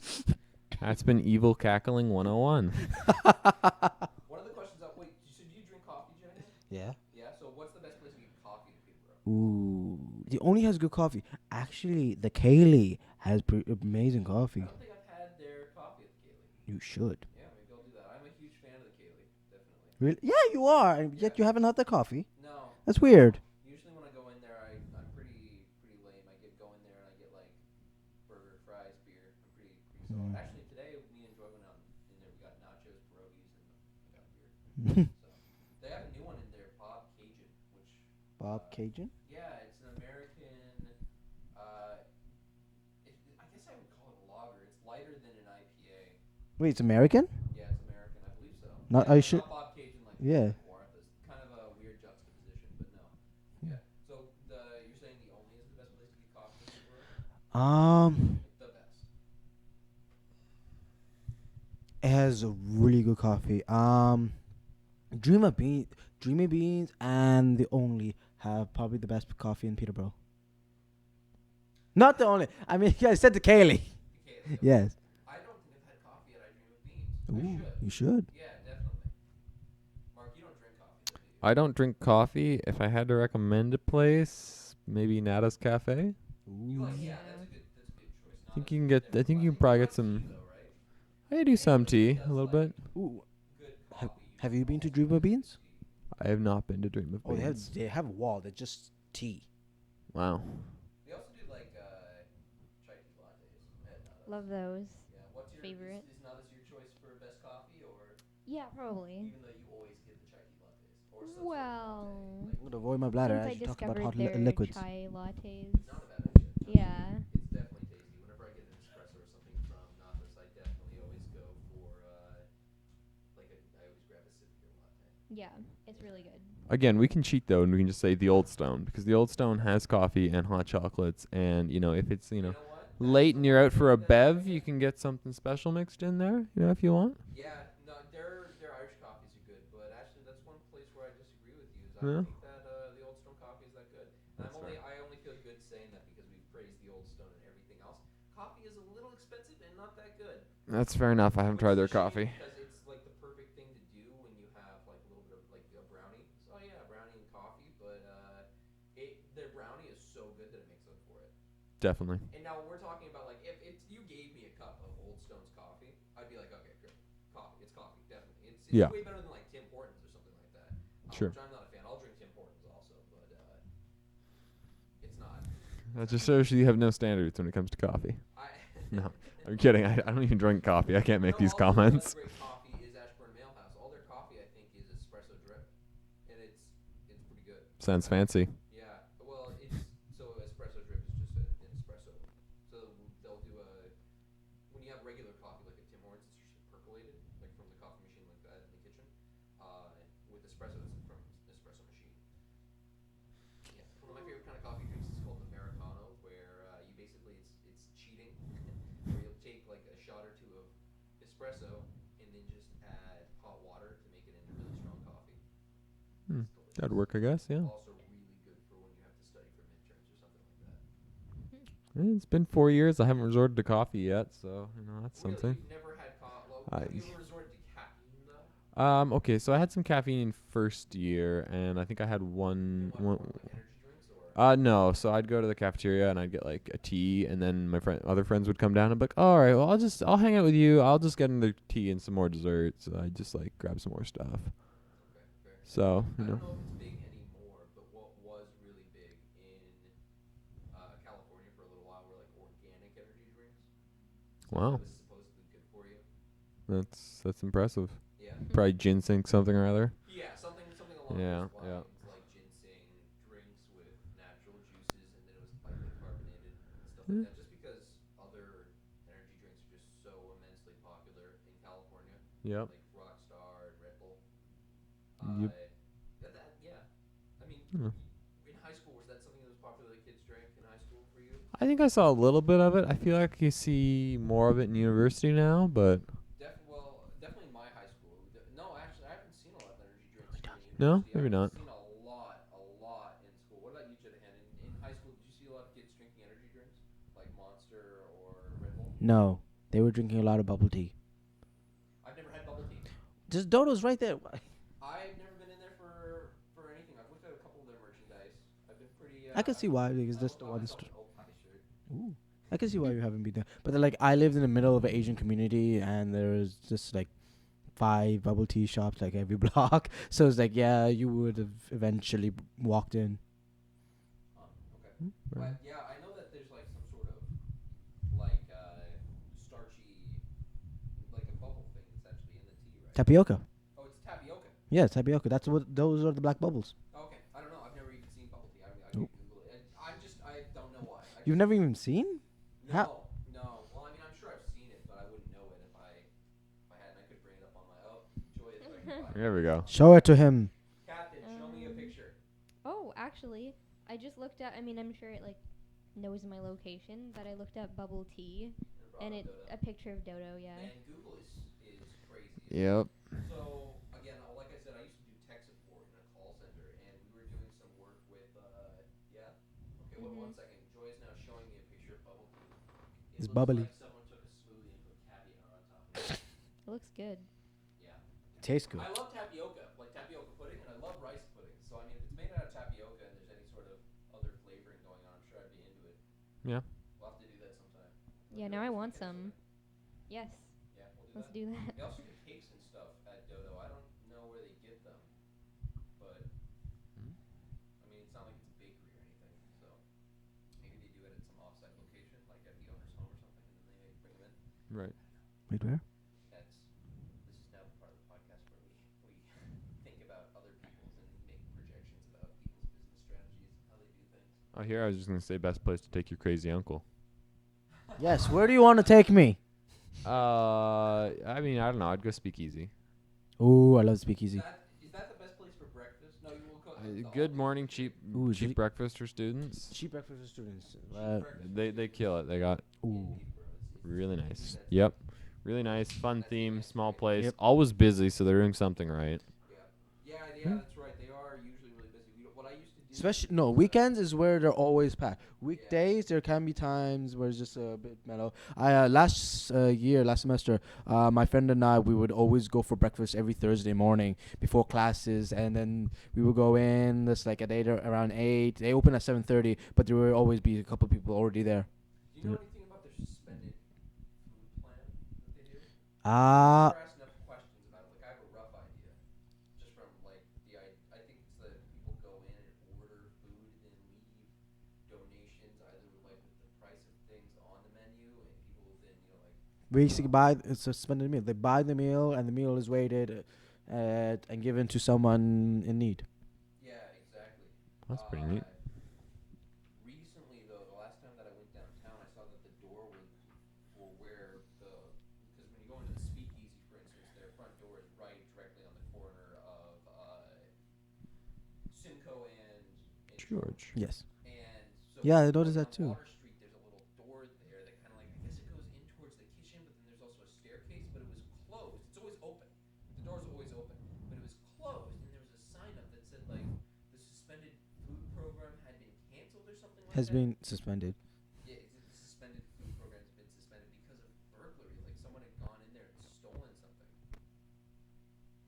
that's been Evil Cackling 101. One of the questions wait, so do you drink coffee, Janahan? Yeah. Yeah, so what's the best place to get coffee in Peterborough? Ooh. The only has good coffee. Actually, the Kaylee has amazing I coffee. don't think I've had their coffee at the Kaylee. You should. Yeah, maybe I'll do that. I'm a huge fan of the Kaylee, definitely. Really? Yeah, you are. And Yeah. yet you haven't had the coffee. No. That's weird. Usually when I go in there, I'm pretty lame. I go in there and I get like burger, fries, beer. I'm pretty solid. Actually, today me and Joy went out in there. We got nachos, pierogies, and I got beer. So they have a new one in there, Bob Cajun, which Bob Cajun? yeah, it's an American. I guess I would call it a lager. It's lighter than an IPA, Wait, it's American? Yeah, it's American, I believe so. Not Yeah, I no, should. not Bob Cajun like Yeah. Martha's. Kind of a weird juxtaposition, but no. Yeah. So you're saying the Only is the best place to get coffee in Peterborough? Um, Like the best. it has a really good coffee. Dreamer Bean, Dreamy Beans, and the Only have probably the best coffee in Peterborough. Not the only. I mean, I said the Kaylee. The Kaylee. Okay. Yes. I don't think I've had coffee yet. I Dream of Beans. Ooh, I should. you should. Yeah, definitely. Mark, you don't drink coffee, though, do you? I don't drink coffee. If I had to recommend a place, maybe Nada's Cafe. You like, Yeah. that's a good choice. I think you can get. I think you can probably get some. Though, right? I do some tea a little bit. Ooh. Good Have, coffee. have you been to Dreamer Beans? I have not been to Dream of Oh, Beans. they have a wall. They're just tea. Wow. They also do like chai tea lattes. Love those. Yeah. What's your Favorite. Is Nada's your choice for best coffee, or Yeah, probably. even though you always get the chai tea lattes, or some Well, sort of I'm gonna avoid my bladder. since I I should talk about discovered hot their liquids. chai lattes. It's not a bad idea. Yeah. It's definitely tasty. Whenever I get an espresso or something from Nada's, I definitely always go for I always grab a sip beer latte. Yeah, it's really good. Again, we can cheat though, and we can just say the Old Stone because the Old Stone has coffee and hot chocolates, and if it's You know what? late and you're out for a That's bev, something you can get something special mixed in there, if you want. Yeah, no, their Irish coffees are good, but actually that's one place where I disagree with you. Is I Yeah. don't think that the Old Stone coffee is that good. And That's I only feel good saying that because we've praised the Old Stone and everything else. Coffee is a little expensive and not that good. That's fair enough. I haven't Which tried is their a shame coffee. because it's like the perfect thing to do when you have like a little bit of like a brownie. So yeah, brownie and coffee, but their brownie is so good that it makes up for it. Definitely. And now we're talking about like if you gave me a cup of Old Stone's coffee, I'd be like, okay, good, coffee. It's coffee, definitely. It's Yeah. way better than like Tim Hortons or something like that. Sure. Which I'm not a fan. I'll drink Tim Hortons also, but it's not. That just shows you have no standards when it comes to coffee. No, I'm kidding. I don't even drink coffee. I can't make these Also, comments. another great coffee is Ashburn Mailhouse. All their coffee, I think, is espresso drip, and it's pretty good. Sounds fancy. Yeah. Well, so espresso drip is just an espresso. So they'll do when you have regular coffee like at Tim Hortons, it's usually percolated, like from the coffee machine like that in the kitchen. With espresso, it's from an espresso machine. Yeah. One of my favorite kind of coffee drinks is called an Americano, where you basically it's cheating, where you'll take like a shot or two of espresso and then just add hot water to make it into really strong coffee. Hmm. It's delicious. That'd work, I guess. Yeah. Also really good for when you have to study for midterms or something like that. It's been 4 years. I haven't resorted to coffee yet, so that's Really? something. You've never had coffee? I- Have you ever resorted to caffeine though? Okay, so I had some caffeine first year, and I think I had one. In what form, like energy drinks or? No. So I'd go to the cafeteria and I'd get like a tea, and then my other friends would come down and be like, "All right, well, I'll hang out with you. I'll just get another tea and some more desserts." So I just like grab some more stuff. Okay, fair. So I don't know if it's big anymore, but what was really big in California for a little while were like organic energy drinks. Wow, It was supposedly good for you. that's impressive. Yeah. Probably ginseng something or other. Yeah, something along Yeah, those yeah. lines, like ginseng drinks with natural juices, and then it was bicarbonate and stuff like that. Just because other energy drinks are just so immensely popular in California, Yep. like Rockstar and Red Bull. Yep. Yeah. I mean, Hmm. in high school, was that something that was popular that kids drank in high school for you? I think I saw a little bit of it. I feel like you see more of it in university now, but Definitely in my high school. No, actually, I haven't seen a lot of energy drinks. In No? university. Maybe not. I've seen a lot in school. What about you, Janahan? In high school, did you see a lot of kids drinking energy drinks, like Monster or Red Bull? No, they were drinking a lot of bubble tea. I've never had bubble tea. Just Dodo's right there. I've never been in there for anything. I've looked at a couple of their merchandise. I've been pretty. I can see why, because I that's the bought one. myself an Opie shirt. Ooh. I can see why you haven't been there. But like, I lived in the middle of an Asian community, and there was just like 5 bubble tea shops like every block. So it's like, yeah, you would have eventually walked in. Okay. But yeah, I know that there's like some sort of like starchy, like a bubble thing that's actually in the tea, right? Tapioca. Oh, it's tapioca. Yeah, tapioca. That's what those are, the black bubbles. Okay, I don't know. I've never even seen bubble tea. I Nope. can Google it. I don't know why. You've never even seen? No, How- no. Well, I mean, I'm sure I've seen it, but I wouldn't know it if I There we go. Show it to him. Captain, show me a picture. Oh, actually, I just looked at. I mean, I'm sure it like knows my location, but I looked up bubble tea, and it a picture of Dodo. Yeah. Man, Google is crazy. Yep. So again, like I said, I used to do tech support in a call center, and we were doing some work with. Yeah. Okay. One second. Joy is now showing me a picture of bubble tea. It It's looks bubbly. like someone took a smoothie and put caviar on top of it. It looks good. Yeah. Tastes good. I love tapioca, like tapioca pudding, and I love rice pudding. So I mean, if it's made out of tapioca and there's any sort of other flavoring going on, I'm sure I'd be into it. Yeah. We'll have to do that sometime. Yeah. Now I want some. Yes. Yeah, we'll do Let's that. do that. They also do cakes and stuff at Dodo. I don't know where they get them, but I mean, it's not like it's a bakery or anything. So maybe they do it at some offsite location, like at the owner's home or something, and then they bring them in. Right. Wait, where? This is now the part of the podcast where we think about other people's and make projections about people's business strategies, how they do things. Oh, here I was just gonna say best place to take your crazy uncle. Yes. Where do you want to take me? I mean, I don't know. I'd go Speakeasy. Ooh, I love Speakeasy. Is that the best place for breakfast? No, you will cook. Good morning, cheap Ooh, cheap breakfast for students. Cheap breakfast for students. They kill it. They got Ooh. really nice. Yep. Really nice, fun theme, small place. Yep. Always busy, so they're doing something right. Yeah, that's right. They are usually really busy. What I used to do. Especially no weekends is where they're always packed. Weekdays there can be times where it's just a bit mellow. Last semester, my friend and I we would always go for breakfast every Thursday morning before classes, and then we would go in. That's like at around 8. They open at 7:30, but there will always be a couple of people already there. Do you know anything about their suspended food plan that they do? Ah. Never asked enough questions about it. Like I have a rough idea, just from like I think it's that people go in and order food and then leave donations either like with the price of things on the menu, and people will then like. Basically, buy it's a suspended meal. They buy the meal, and the meal is weighted, and given to someone in need. Yeah, exactly. That's pretty neat. Recently, though, the last time that I went downtown, I saw that the door was for where because when you go into the Speakeasy, for instance, their front door is right directly on the corner of Simcoe and George. Yes. And so Yeah, I when noticed you're that going too. on Water Street, there's a little door there that kind of like I guess it goes in towards the kitchen, but then there's also a staircase, but it was closed. It's always open. The door's always open, but it was closed, and there was a sign up that said like the suspended food program had been canceled or something like Has that. been suspended. Yeah, the suspended food program has been suspended because of burglary. Like someone had gone in there and stolen something.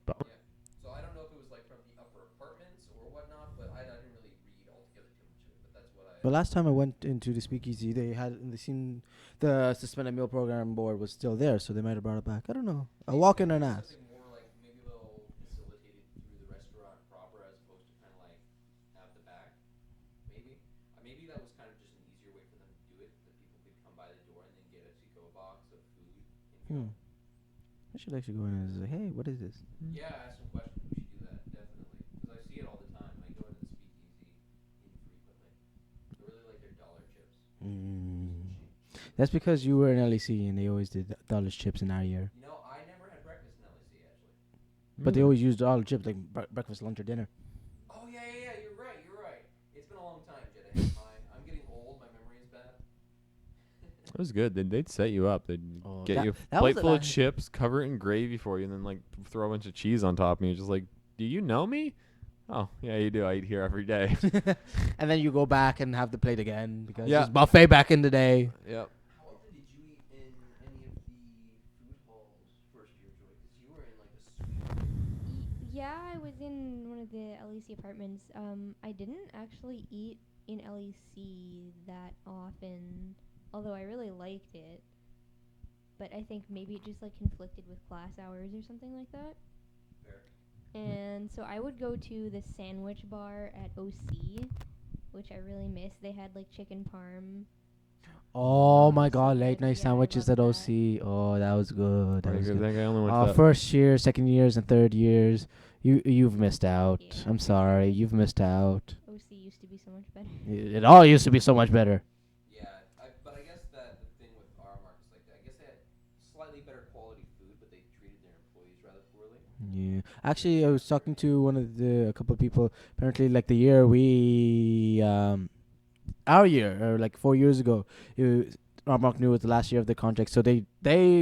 But Yeah. So I don't know if it was like from the upper apartments or whatnot, but I didn't really read altogether too much of it. But that's what I. But last time I went into the Speakeasy, they seen the suspended meal program board was still there, so they might have brought it back. I don't know. I'll walk in and ask. Something more like maybe they'll facilitate it through the restaurant proper as opposed to kind of like out the back. Maybe that was kind of just an easier way for them to do it, that people could come by the door and then get a to-go box of food and go. I should actually go in and say, hey, what is this? Yeah, ask some questions. We should do that, definitely. Because I see it all the time. I go into the Speakeasy infrequently. I really like their dollar chips. That's because you were in LEC and they always did dollar chips in our year. You know, I never had breakfast in LAC, actually. But they always used dollar chips like breakfast, lunch, or dinner. Oh, yeah, you're right. It's been a long time, Janahan. I'm getting old. My memory is bad. It was good. They'd set you up. They'd Oh, get that- you a that was plate the full of last- chips, cover it in gravy for you, and then like throw a bunch of cheese on top of me. You're just like, do you know me? Oh, yeah, you do. I eat here every day. And then you go back and have the plate again because Yeah. it's buffet back in the day. Yep. How often did you eat in any of the food halls first year, Joy? Because you were in like a suite. Yeah, I was in one of the LEC apartments. I didn't actually eat in LEC that often, although I really liked it. But I think maybe it just like conflicted with class hours or something like that. Fair. And so I would go to the sandwich bar at OC, which I really miss. They had like chicken parm. Oh my so God, good. late night Yeah, I sandwiches at love OC. Oh, that was good. That I was good. think I only went to that. First year, second years, and third years, you've missed out. Yeah. I'm sorry, you've missed out. OC used to be so much better. It all used to be so much better. Yeah, but I guess that the thing with our markets like that, I guess they had slightly better quality food, but they treated treated their employees rather poorly. Yeah. Actually, I was talking to a couple of people. Apparently, like the year we our year, or like 4 years ago, Mark knew it was the last year of the contract, so they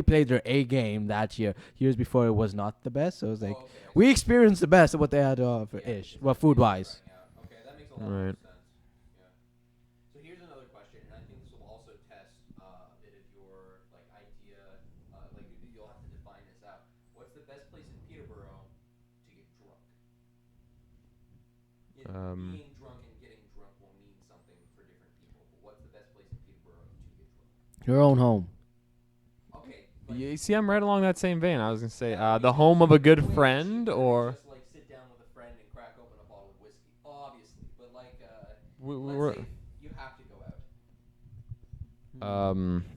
played their A game that year. Years before, it was not the best, so it was like Oh, okay. I we see. experienced the best of what they had to offer, Yeah, ish. because Well, their food kids are wise. running out. Okay, that makes a lot more Right. sense. Yeah. So here's another question, and I think this will also test a bit of your like idea. Like you'll have to define this out. What's the best place in Peterborough to get drunk? Being drunk and getting drunk will mean something for different people. But what's the best place in Peterborough to get drunk? Your own home. Okay. Yeah, see, I'm right along that same vein. I was gonna say Yeah, the you home of a good way friend, cheaper than or just like sit down with a friend and crack open a bottle of whiskey, obviously. But like, we're, let's say you have to go out.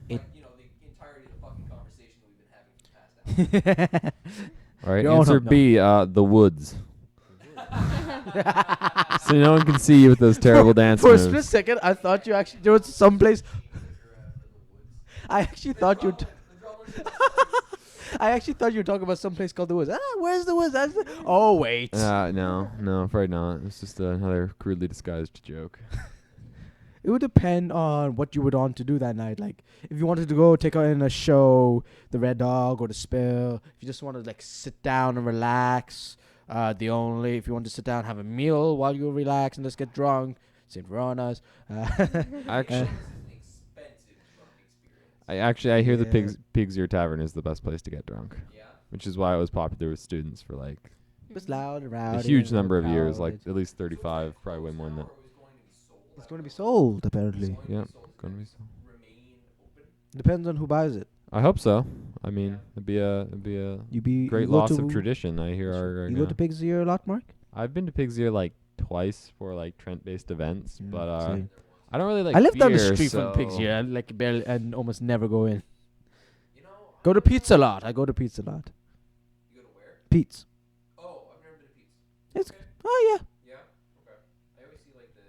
It- Like, the entirety of the fucking conversation that we've been having for the past hour. all right. Your own Answer home, no. B, the woods. So no one can see you with those terrible dance For a moves. split second, I thought you actually there was some place. I actually thought you. I actually thought you were talking about some place called the Woods. Where's the Woods? Oh wait. No, afraid not. It's just another crudely disguised joke. It would depend on what you would want to do that night. Like, if you wanted to go take in a show, the Red Dog or the Spill. If you just want to like sit down and relax, if you want to sit down and have a meal while you relax and just get drunk, St. Verona's. Actually, I hear the Yeah. Pig's Ear Tavern is the best place to get drunk, Yeah. which is why it was popular with students for like It's loud and a rowdy. huge and number of years, like overcrowded. at least 35, probably way more than that. It's going to be sold apparently. Yeah, gonna be so. Remain open. Depends on who buys it. I hope so. I mean, it'd be a great loss of tradition. I hear You go to Pig's Ear a lot, Mark? I've been to Pig's Ear like twice for like Trent-based events, Yeah, but same. I don't really like. I live down the beer, street so from Pig's Ear and like barely and almost never go in. You know. Go to Pizza lot. I go to Pizza lot. You go to where? Pete's. Oh, I've never been to Pete's. It's Okay. oh yeah. Yeah. Okay. I always see like the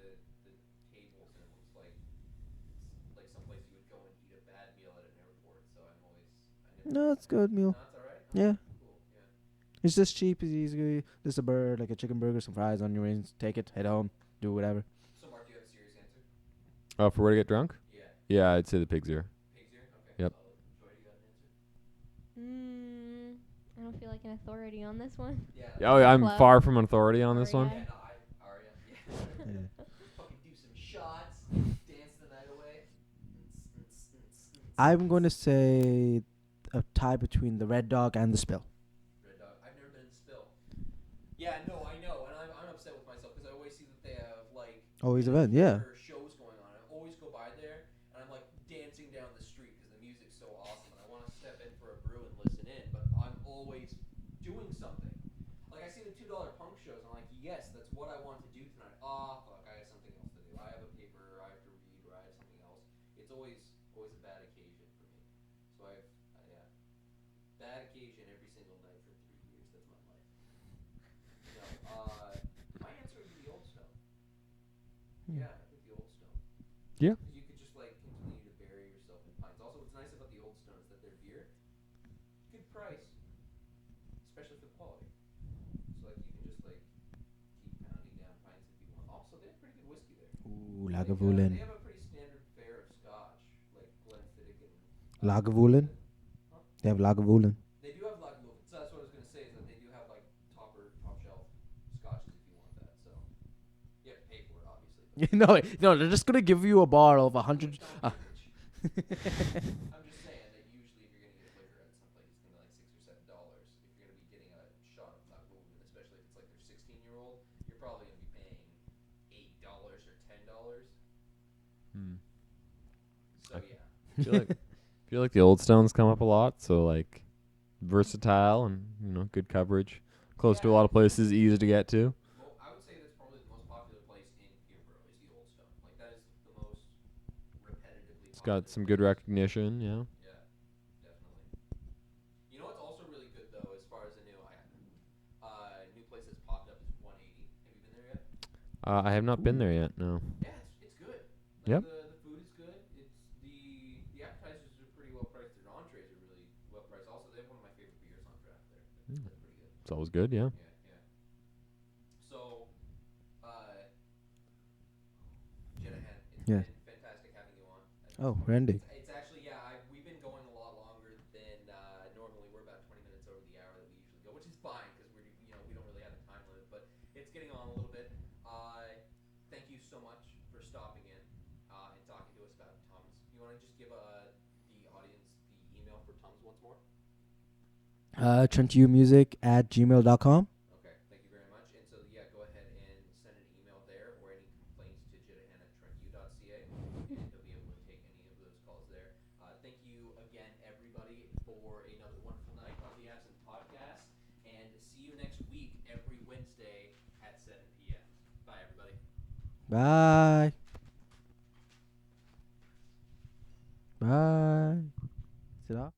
tables and it looks like someplace you would go and eat a bad meal at an airport. So I never. No, it's good meal. No, it's alright. Yeah. Cool. Yeah. It's just cheap. It's easy. Just a burger, like a chicken burger, some fries on your wings. Take it. Head home. Do whatever. So Mark, do you have a serious answer? Oh, for where to get drunk? Yeah. Yeah, I'd say the Pig's Ear. Pig's Ear. Okay. Yep. Solid. Joy, do you got an answer? I don't feel like an authority on this one. Yeah. Oh, yeah, I'm Club. far from authority on this one. Aria. Yeah, no, Aria. Yeah. Yeah. Fucking do some shots, dance the night away. I'm going to say a tie between the Red Dog and the Spill. Red Dog. I've never been to Spill. Yeah, no, I know, and I'm upset with myself because I always see that they have like Always event, yeah. shows going on. I always go by there and I'm like dancing down the street because the music's so awesome and I want to step in for a brew and listen in, but I'm always doing something. Like I see the $2 punk shows and I'm like, yes, that's what I want to do tonight. Ah, fuck, I have something else to do. I have a paper, I have to read, or I have something else. It's always a bad occasion for me. So yeah, bad occasion every single night for 3 years. That's my life. No, my answer would be the Old Stone. Yeah, I think the Old Stone. Yeah. 'Cause you could just like continue to bury yourself in pints. Also, what's nice about the Old Stone is that their beer, good price, especially for the quality. So like you can just like keep pounding down pints if you want. Also, they have pretty good whiskey there. Ooh, Like, Lagavulin. they have a pretty standard fare of Scotch, like Glenfiddich and. Lagavulin? Huh? They have Lagavulin. They do have Lagavulin. So that's what I was gonna say is that they do have like top shelf scotches if you want that. So you have to pay for it, obviously. no, they're just gonna give you a bottle of 100. I'm just saying that usually if you're gonna get liquor at some place, it's gonna be like $6 or $7. If you're gonna be getting a shot of Lagavulin, especially if it's like their 16-year-old, you're probably gonna be paying $8 or $10. Hmm. So yeah. I feel like the Old Stones come up a lot, so like versatile and good coverage, close to a lot of places, easy to get to. Well, I would say that's probably the most popular place in Peterborough is the Old Stone. Like that is the most repetitively. It's got popular some good place. recognition, yeah. Yeah, definitely. You know what's also really good though, as far as a new place that's popped up is 180. Have you been there yet? I have not been there yet. No. Yeah, it's good. Like Yep. The food is good. It's the appetizers are pretty well priced. Their entrees are really well priced. Also, they have one of my favorite beers on draft. It's always good, yeah. Yeah. So, Janahan, it's Yes. been fantastic having you on. At this Oh, point. Randy. It's actually, yeah, we've been going a lot longer than normally. We're about 20 minutes over the hour that we usually go, which is fine because we don't really have a time limit, but it's getting on a little bit. Thank you so much for stopping in and talking to us about Tums. You want to just give the audience the email for Tums once more? TrentUmusic@gmail.com. Okay, thank you very much. And so, yeah, go ahead and send an email there or any complaints to Janahan at trentu.ca, and he'll be able to take any of those calls there. Thank you again, everybody, for another wonderful night on the Absinthe Podcast, and see you next week every Wednesday at 7 p.m. Bye, everybody. Bye. Bye. Sit off.